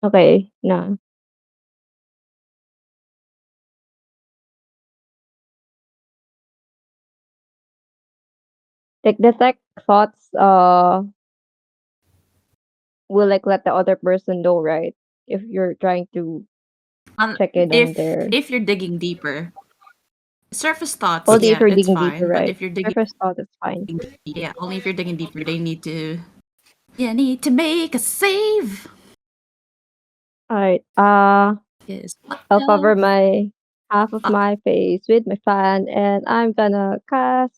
Okay, no. Like detect thoughts will like let the other person know, right? If you're trying to check it on their If you're digging deeper, surface thoughts, only if yeah, you're it's digging deeper, fine. But right? if you're digging, Surface thought is fine. yeah, only if you're digging deeper, they need to. You need to make a save. Alright. Yes. I'll cover my half of my face with my fan, and I'm gonna cast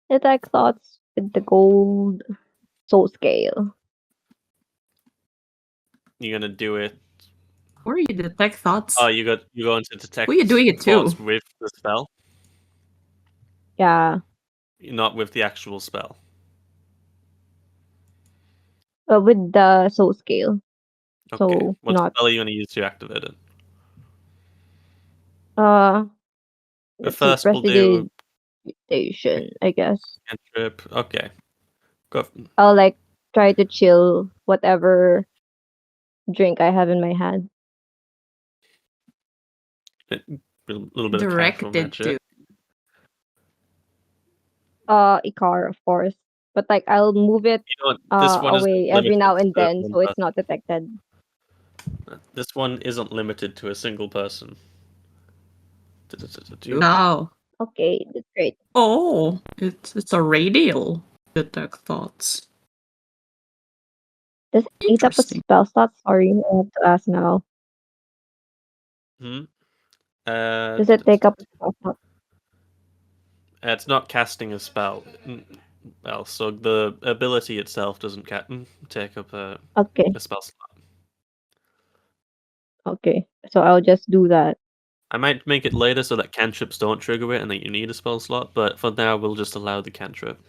detect thoughts with the gold soul scale. You're gonna do it. Or you detect thoughts. Oh, you're going to detect Well, you're doing it thoughts too. with the spell, Yeah, not with the actual spell. with the soul scale. Okay. So What not spell are you gonna use to activate it? uh The let's see, first will do prestidigitation, I guess. cantrip. Okay. Go. I'll like try to chill whatever drink I have in my hand. A little bit of casual Directed magic. to. Icar, of course. But like I'll move it You know what? This one isn't away every limited now and to then one so it's person. not detected. This one isn't limited to a single person. Oh. Okay, that's great. Oh, it's a radial detect thoughts. Does it eat up a Interesting. spell slot? Sorry, I have to ask now. Hmm. Does it take up a spell slot? It's not casting a spell. Well, so the ability itself doesn't take up Okay, a spell slot. okay. So I'll just do that. I might make it later so that cantrips don't trigger it and that you need a spell slot, but for now we'll just allow the cantrip.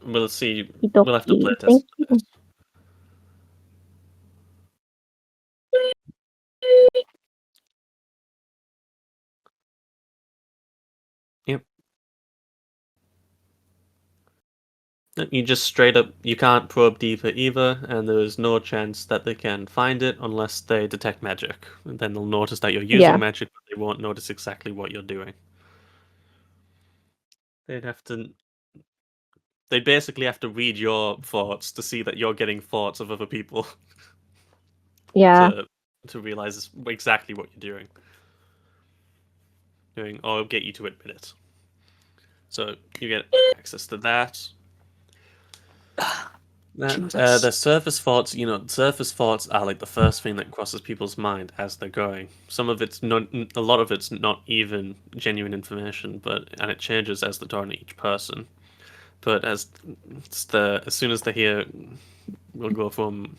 We'll see. We'll have to play Itoki. test Thank this. you. Yep. You just straight up, you can't probe deeper either, and there is no chance that they can find it unless they detect magic. And then they'll notice that you're using Yeah, magic, but they won't notice exactly what you're doing. They'd have to. They basically have to read your thoughts to see that you're getting thoughts of other people yeah. to realize exactly what you're doing, or get you to admit it. So you get access to that. Jesus. The surface thoughts, surface thoughts are like the first thing that crosses people's mind as they're going. Some of it's not, a lot of it's not even genuine information, and it changes as they're talking to each person. But as soon as they hear, we'll go from,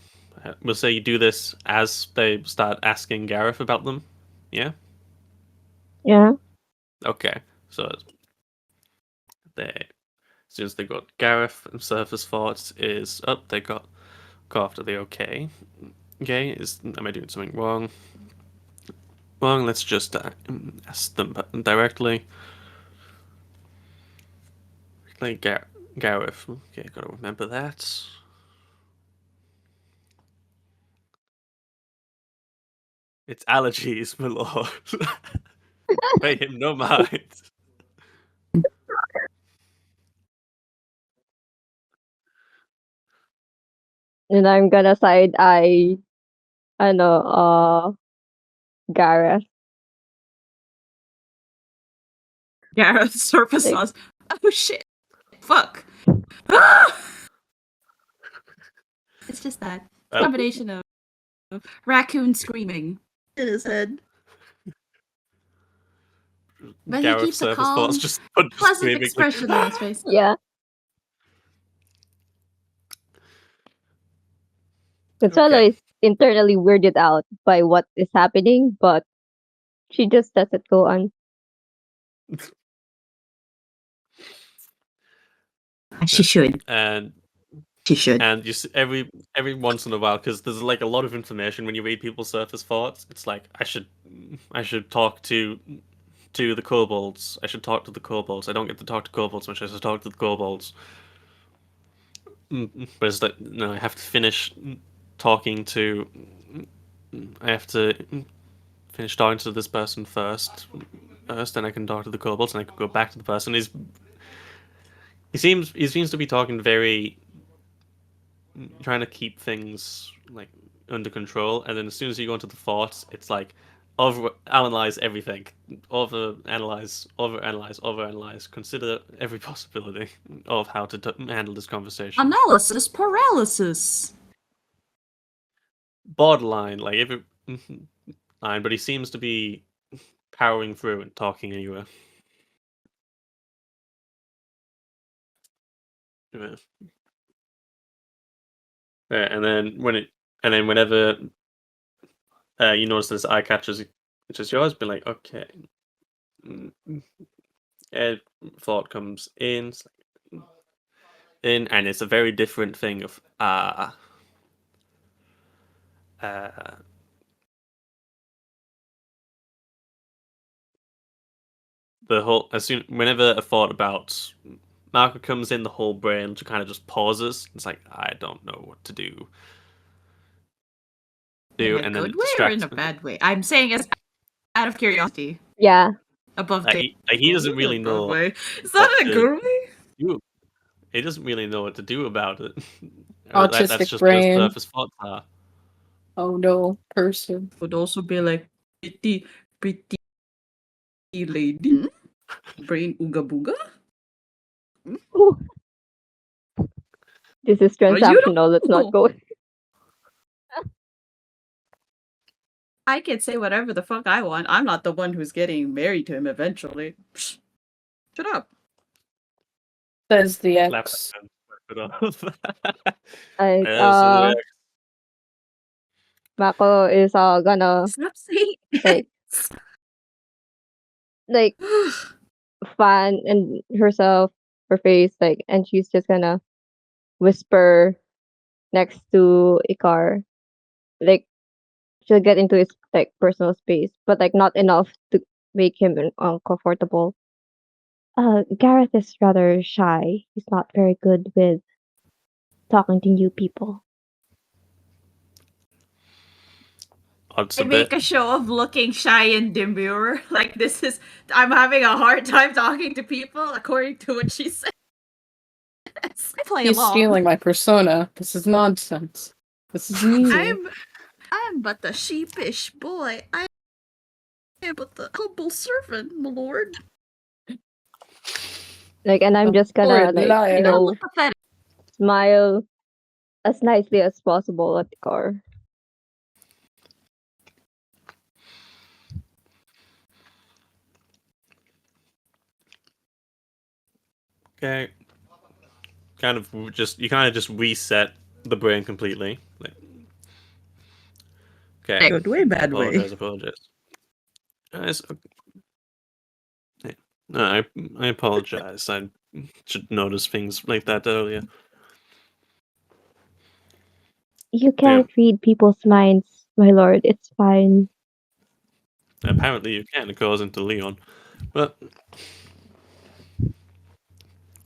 we'll say you do this as they start asking Gareth about them. Yeah. Yeah. Okay. So they, as soon as they got Gareth, and surface thoughts is up. They got go after the okay. Okay, am I doing something wrong? Wrong. Let's just ask them directly. Like Gareth. Okay, gotta remember that. It's allergies, my lord. Pay him no mind. And I'm gonna side eye, Gareth. Gareth surface Like, sauce. Oh shit! Fuck! Ah! It's just that combination of raccoon screaming in his head. But he Gareth keeps a surface thoughts calm, just pleasant screaming. expression on his face. yeah. Consuelo Okay. is internally weirded out by what is happening, but she just lets it go on. She should. And She should. you see, every once in a while, because there's like a lot of information when you read people's surface thoughts. It's like I should talk to the kobolds. I should talk to the kobolds. I don't get to talk to kobolds much. I should talk to the kobolds. But it's like no, I have to finish talking to. I have to finish talking to this person first. Then I can talk to the kobolds, and I can go back to the person. He seems to be talking very, trying to keep things like under control, and then as soon as you go into the thoughts, it's like overanalyze everything, overanalyze, consider every possibility of how to handle this conversation. Analysis paralysis. Borderline, like every line, but he seems to be powering through and talking anyway. Yeah. And then whenever you notice this eye catches, which is yours, be like, okay. Ed thought comes in, and it's a very different thing of the whole whenever a thought about Marco comes in, the whole brain kind of just pauses. It's like I don't know what to do. In a And then good it way or in distracts a bad way? I'm saying as out of curiosity. Yeah. Above he doesn't really know way. Is that a good way? do. He doesn't really know what to do about it. That's Autistic just what his brain. surface thoughts are. Oh no, person. Would also be like pretty lady. Brain ooga booga. This is Well, you transactional. Let's know. not go. I can say whatever the fuck I want. I'm not the one who's getting married to him eventually. Psh, shut up. Says the Slap ex. that and slap it off. Like, Yeah, so the Mako is gonna Stop saying like like fan and herself, her face, like, and she's just gonna whisper next to Ikar, like she'll get into his like personal space, but like not enough to make him uncomfortable. Gareth is rather shy. He's not very good with talking to new people. odds I a make bit. a show of looking shy and demure. Like this is I'm having a hard time talking to people according to what she says. I play He's along. stealing my persona. This is nonsense. This is me. I'm but the sheepish boy. I am but the humble servant, my lord. Like, and I'm just gonna Horrid like liar. Don't look pathetic. smile as nicely as possible at the car. Okay. You kind of just reset the brain completely. Like, okay. Good way, bad way. Apologize. Guys, yeah. No, I apologize. I should notice things like that earlier. You can't read people's minds, my lord. It's fine. Apparently you can, according to Leon. But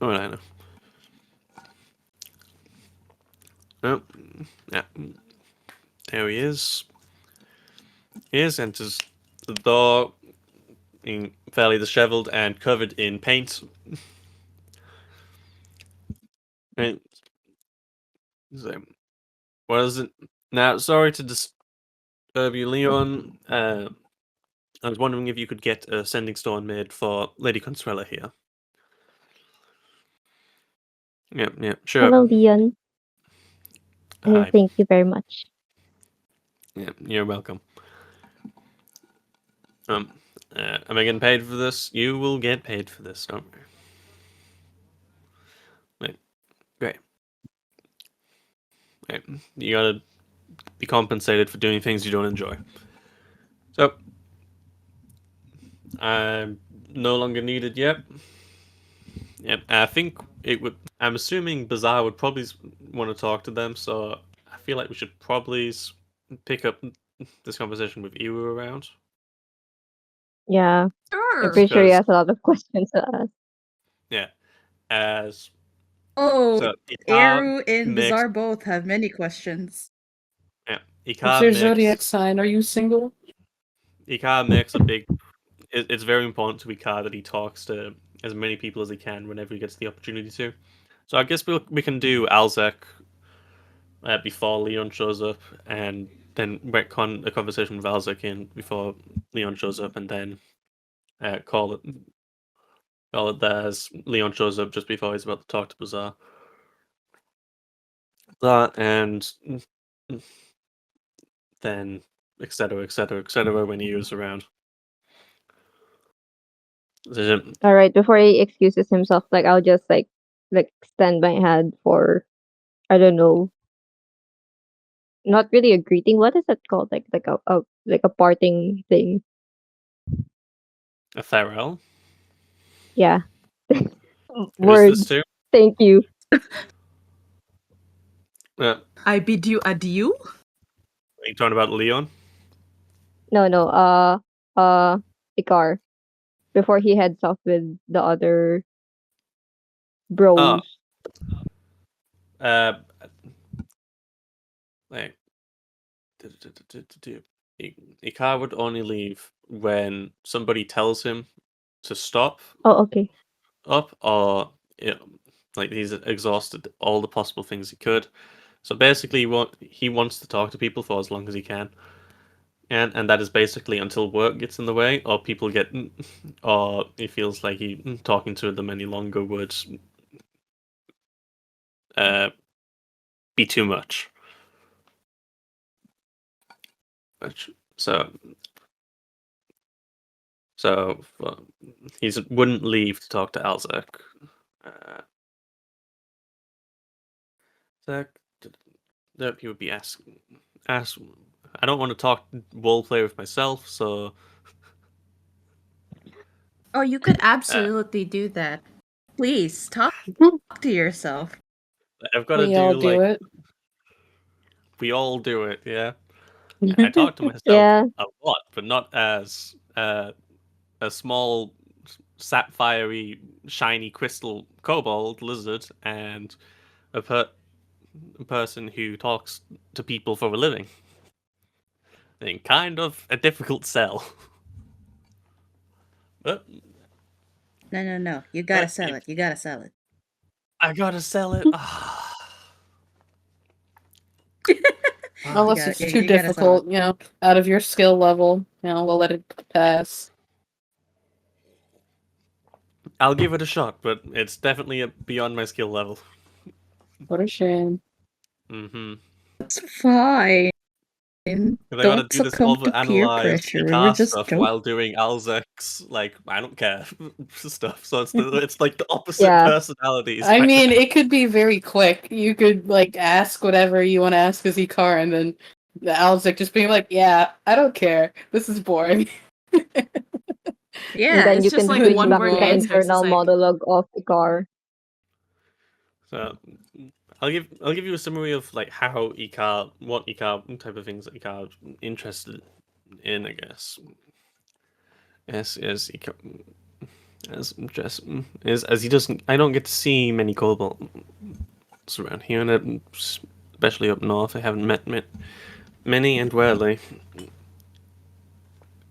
oh, I know. Oh, yeah. There he is. He enters the door, being fairly disheveled and covered in paint. Right. So, what is it? Now, sorry to disturb you, Leon. I was wondering if you could get a sending stone made for Lady Consuela here. Yeah, sure. Hello, Leon. Hi. Thank you very much. Yeah, you're welcome. Am I getting paid for this? You will get paid for this, don't worry. Right, great. Right. You gotta be compensated for doing things you don't enjoy. So, I'm no longer needed yet. Yep, I think it would. I'm assuming Bazaar would probably want to talk to them, so I feel like we should probably pick up this conversation with Iru around. Yeah, I'm Sure. pretty sure he Because has a lot of questions to ask. yeah, as Oh, so Eru and makes Bizarre both have many questions. yeah, What's your zodiac sign? Are you single? Ikar makes a big. It's very important to Ikar that he talks to as many people as he can whenever he gets the opportunity to. So I guess we can do Alzek before Leon shows up, and then retcon a conversation with Alzek in before Leon shows up, and then call it there as Leon shows up just before he's about to talk to Bazaar. That and then etc. when he was around. All right, before he excuses himself, like I'll just like extend my hand for I don't know, not really a greeting. What is it called? Like a parting thing. A Farewell. Yeah. Who's this Words. to? Thank you. I bid you adieu. Are you talking about Leon? No. Ikar. Before he heads off with the other Oh, bros. uh, like Ikar would only leave when somebody tells him to stop Oh, okay. up, or you know, like he's exhausted all the possible things he could. So basically, what he wants to talk to people for as long as he can, and that is basically until work gets in the way, or people get, or he feels like talking to them any longer would uh, be too much. So he wouldn't leave to talk to Alzek. Uh, Zach, he would be ask. I don't want to talk role play with myself, so Oh, you could uh, absolutely do that. Please talk to yourself. I've got to We all do do like it. we all do it. Yeah, I talk to myself Yeah. a lot, but not as a small sapphire shiny crystal kobold lizard and a person who talks to people for a living. Thing kind of a difficult sell. But No. You gotta but sell if it. You gotta sell it. I gotta sell it. Unless it's too You gotta sell it. difficult, out of your skill level, we'll let it pass. I'll give it a shot, but it's definitely beyond my skill level. What a shame. Mm-hmm. It's fine. They gotta Don't do this succumb to peer overanalyzed pressure. We were Ikar just stuff joking. while doing Alzek's, like, I don't care stuff. So it's like the opposite Yeah. personalities. I right mean, now. it could be very quick. You could like ask whatever you want to ask as Ikar, and then the Alzik just being like, "Yeah, I don't care. This is boring." Yeah, And then it's you just can like switch one back word to the Well, answers. It's internal like, monologue of the car. So I'll give you a summary of like how Ikar, what Ikar type of things that Ikar interested in, I guess. As Ikar, as just as he doesn't, I don't get to see many kobolds around here, and especially up north, I haven't met many and rarely.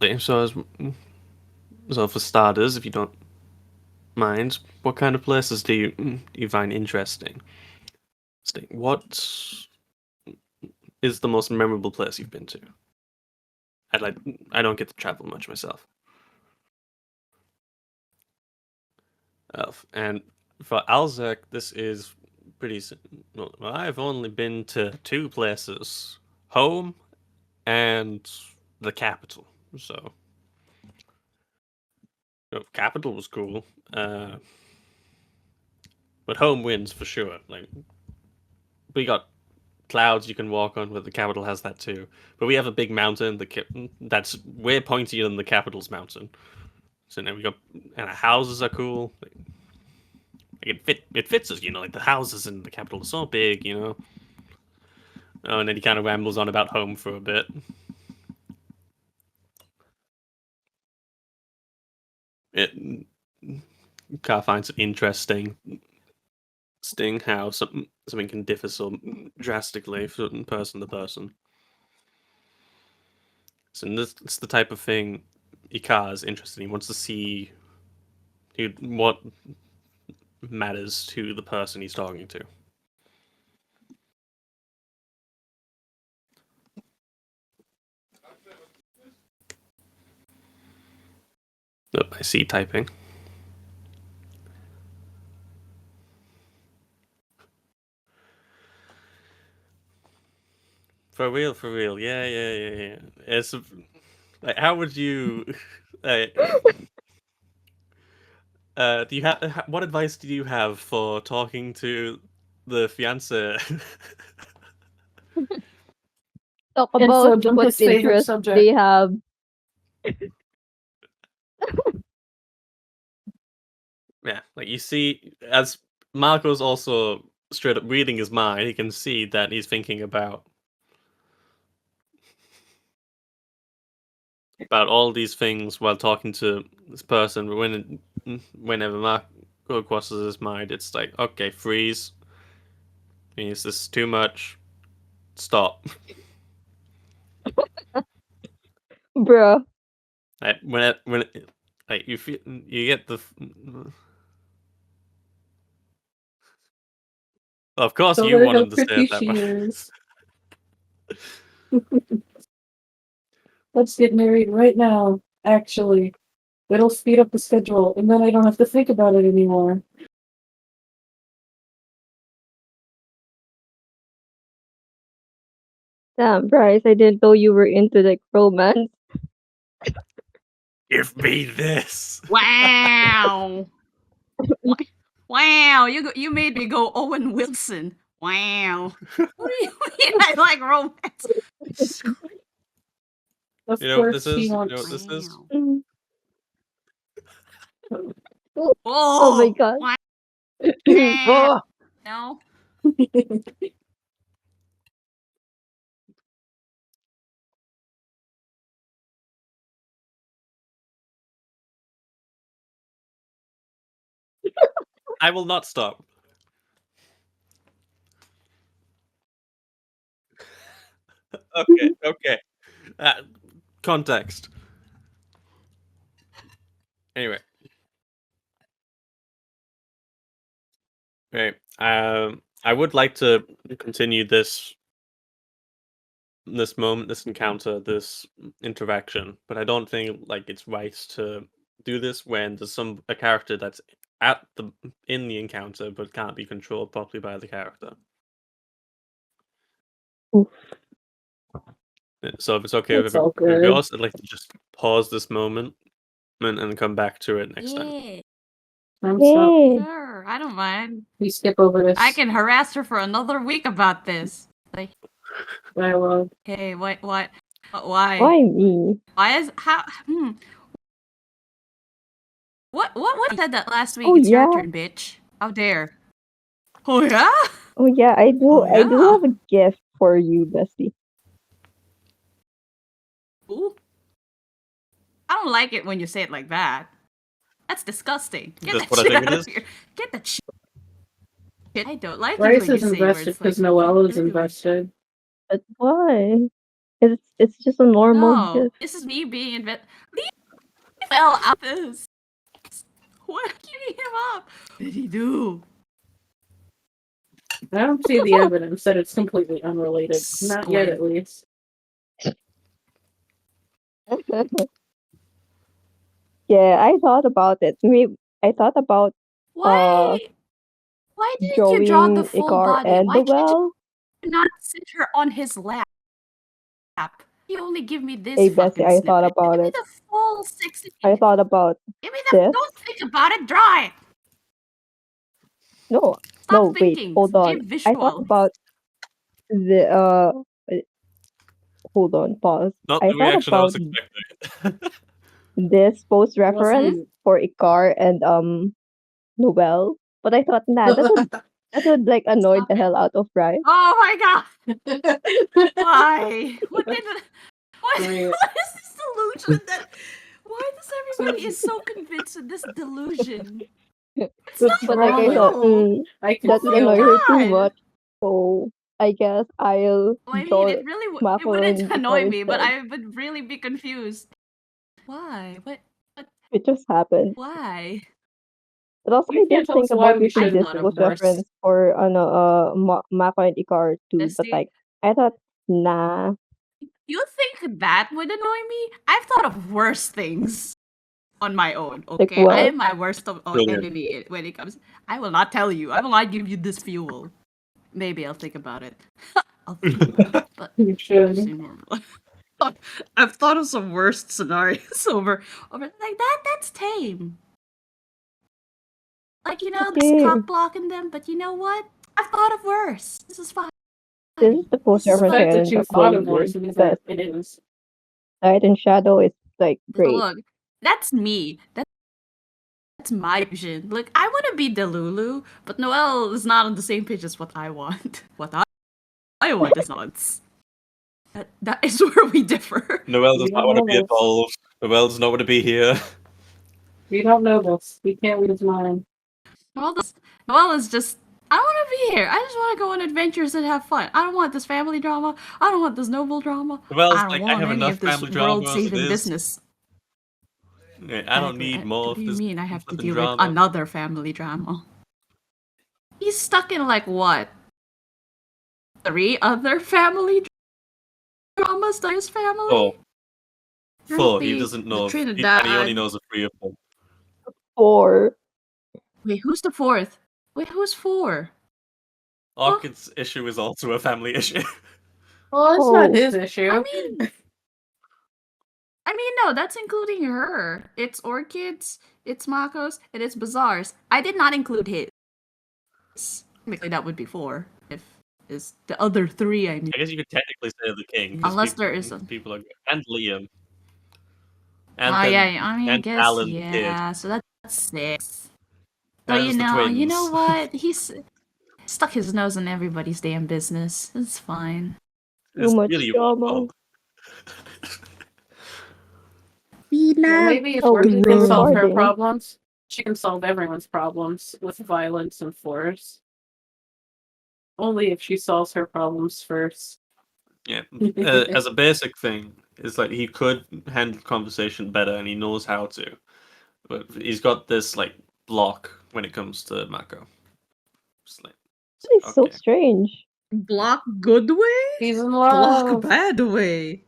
So for starters, if you don't mind, what kind of places do you find interesting? What is the most memorable place you've been to? I don't get to travel much myself. And for Alzek, this is pretty. Well, I've only been to two places: home and the capital. So, capital was cool, but home wins for sure. Like we got clouds you can walk on, but the capital has that too. But we have a big mountain that's way pointier than the capital's mountain. So now we got, and our houses are cool. Like it fits us, like the houses in the capital are so big, Oh, and then he kind of rambles on about home for a bit. Car finds it interesting how something can differ so drastically from person to person. So it's the type of thing Ikar is interested in. He wants to see what matters to the person he's talking to. Oh, I see typing. For real. Yeah. It's like, how would you? Do you have what advice do you have for talking to the fiance? Talk and about so what his favorite interests subject. they have. Yeah, like you see, as Marco's also straight up reading his mind, he can see that he's thinking about all these things while talking to this person. But whenever Marco crosses his mind, it's like, okay, freeze. Is this too much? Stop. Bruh. Like, like you feel you get the. Of course, Tell you her want how him to say pretty it that she way. is. Let's get married right now, actually. It'll speed up the schedule, and then I don't have to think about it anymore. Damn, Bryce, I didn't know you were into like romance. Give me this. wow. Wow, you made me go Owen Wilson. Wow. What do you mean I like romance? Of You know what course, this is? he You know wants. what this is? Wow. Mm. Oh, Oh my god. wow. Oh, No. I will not stop. Okay. Context. Anyway, right. I would like to continue this encounter, this interaction, but I don't think like it's right to do this when there's a character that's in the encounter but can't be controlled properly by the character. Oof. So if it's okay It's all with good. yours, I'd like to just pause this moment and come back to it next time. Yeah, I'm so Yay! sure. I don't mind. we skip over this I can harass her for another week about this. Like, dialogue. hey, what, why? Why me? Why is how? What said that last week? Oh It's your yeah. turn, bitch. How dare? Oh yeah. Oh yeah, I do. Oh, I do yeah. have a gift for you, Bestie. Ooh. I don't like it when you say it like that. That's disgusting. Get That's that what I shit think out it of is. here. Get that shit. I don't like it Bryce when you is say invested words because like Noelle is that. But invested. why? It's just a normal No, gift. this is me being invested. Leave fell out this. What are you giving him up? What did he do? I don't see the evidence that it's completely unrelated. Not yet, at least. Yeah, I thought about it. Maybe I thought about uh Why didn't you draw the drawing full Icar body? and Why the can't well. you not sit her on his lap? You only give me this Hey Bessie, fucking I thought snippet. about Give me it. the full 60 I minutes. thought about Give me the. this. Don't think about it. Draw it. No, Stop no, wait, thinking. hold on. Give I thought visual. about the hold on, pause. Not I the thought reaction I about was expecting. this post reference Wasn't- for Icar and Noel, but I thought nah, that would like annoy Stop the it. hell out of Bryce. Oh my god. Why? What did? What, Right. what is this delusion that? Why does everybody is so convinced of this delusion? It's What's not But like I wrong with thought, you. I can that would feel annoy it. her too God. much. So I guess I'll Well, I mean, draw it really it Mako wouldn't and annoy Icar me, but instead. I would really be confused. Why? What? It just happened. Why? But also You I can't did tell think us why about we using I shouldn't. this thought of post worse. reference for Mako and Icar too, but Bestie, like I thought nah. you think that would annoy me? I've thought of worse things on my own. Like Okay, I what? am my worst Brilliant. enemy when it comes. I will not tell you. I will not give you this fuel. Maybe I'll think about it. I'll think about it, but You should. I've thought of some worst scenarios over like that. That's tame. Like just Okay. cock blocking them. But you know what? I've thought of worse. This is fine. This is the post This is The reference I fact fine. that ended you up thought going of worse with means because that it is. Light and Shadow is like great. Look, that's me. That's my vision. Look, I want to be Delulu, but Noelle is not on the same page as what I want. What I want is nuts. That is where we differ. Noelle We does not don't want to know be this. involved. Noelle does not want to be here. We don't know this. We can't read his mind. Noelle is just. I don't want to be here. I just want to go on adventures and have fun. I don't want this family drama. I don't want this noble drama. Noelle's I don't like, I want have any enough of this family drama as it world-saving is. business. Yeah, I don't Exactly. need more What do of you this mean I have to flipping deal with drama. another family drama? He's stuck in like what? 3 other family dramas to his family? Oh, four. He Apparently, doesn't the know of, and he only Trinidad. knows of 3 of them. Or Wait, who's the 4th? Wait, who's 4? Orchid's issue is also a family issue. Well, it's Oh. not his issue. I mean, no, that's including her. It's Orchids, it's Mako's, and it's Bazaar's. I did not include his. Technically, that would be 4. If is the other 3, I mean. I guess you could technically say the king. 'Cause Unless people, there isn't. people are and Liam. And Oh then, yeah, I mean, I and guess Alan did. yeah. So that's 6. So There's the you know twins. what? He's stuck his nose in everybody's damn business. It's fine. too It's much really your drama. fault. Well, maybe if Oh, Orchid we're can solve her recording. problems, she can solve everyone's problems with violence and force. Only if she solves her problems first. Yeah. As a basic thing, it's like he could handle conversation better and he knows how to. But he's got this like block when it comes to Mako. It's like, It's so okay. strange. Block good way? He's in love. Bad way.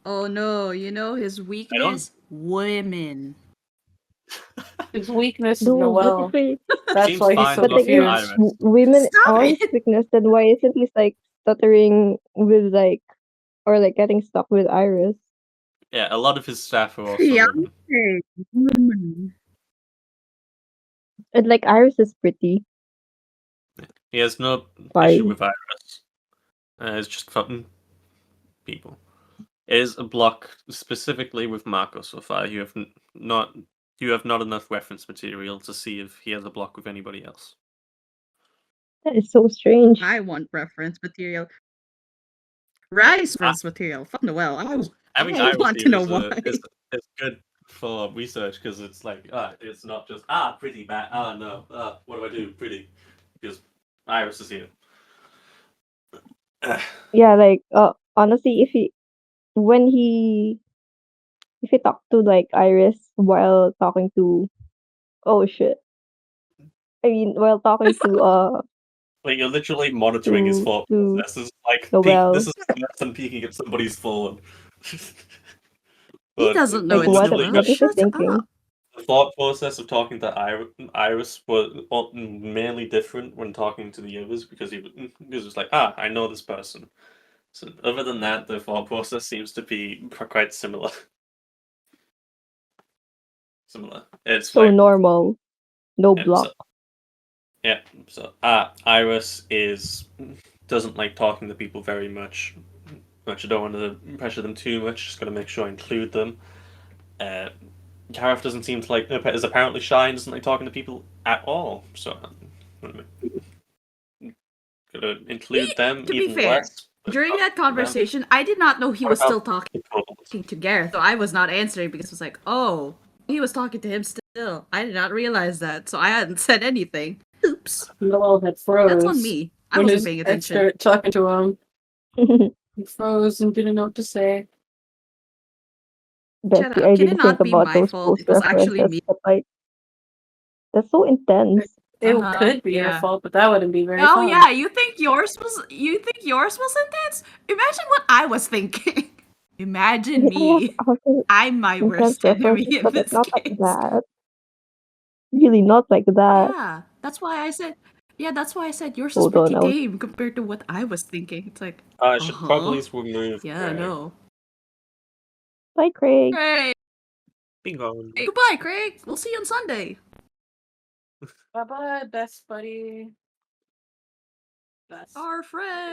Oh no, you know his weakness? Women. His weakness is No, but Noel. if we, That's Seems why he's fine so but like enough if for confused. Iris. women Stop are it! his weakness, then why isn't he like stuttering with like or like getting stuck with Iris? Yeah, a lot of his staff are also Fiance. women. And like Iris is pretty. He has no Why? issue with Iris. It's just fucking people. It is a block specifically with Marco so far. You have not enough reference material to see if he has a block with anybody else. That is so strange. I want reference material. Rice reference material. Fuck Noel. Having I Iris want to here know is, why. is good for research because it's like it's not just pretty bad. No, what do I do? Pretty, because Iris is here. Yeah, like honestly, if he talked to like Iris while talking to oh shit. I mean while talking Like you're literally monitoring his thought to processes. Like this Noel. is worse than peeking at somebody's phone. He But doesn't know Like it's what Noel. what is he Shut thinking? up. the thought process of talking to Iris was mainly different when talking to the others because he was just like, I know this person. So other than that, the thought process seems to be quite similar. Similar. It's So like normal. No yeah, block. so Iris doesn't like talking to people very much. I don't want to pressure them too much. Just gotta make sure I include them. Gareth doesn't seem to like is apparently shy and doesn't like talking to people at all. So I'm gonna include them To be even fair, less. but during talk that to them. conversation, I did not know he What was still about talking people? to Gareth, so I was not answering because it was like, oh, he was talking to him still. I did not realize that, so I hadn't said anything. Oops. Noel had froze. That's on me. I When wasn't his paying ex attention. started talking to him, he froze and didn't know what to say. Shut Bestie, up. I Can it didn't think not be about my those fault? post It was actually references, me. but like that's so intense. It Uh-huh, could be your yeah. fault, but that wouldn't be very Oh fun. yeah, you think yours was intense? Imagine what I was thinking. Imagine I have me. also I'm my intense worst enemy references, in but like this not like case. that. Really not like that. Yeah, that's why I said. Yeah, that's why I said yours is Hold on, pretty I was tame compared to what I was thinking. It's like, I should probably huh? remove Yeah, Greg. no. bye Craig. Hey, Be gone. goodbye, Craig. We'll see you on Sunday. Bye bye, best buddy. Best. Our friend.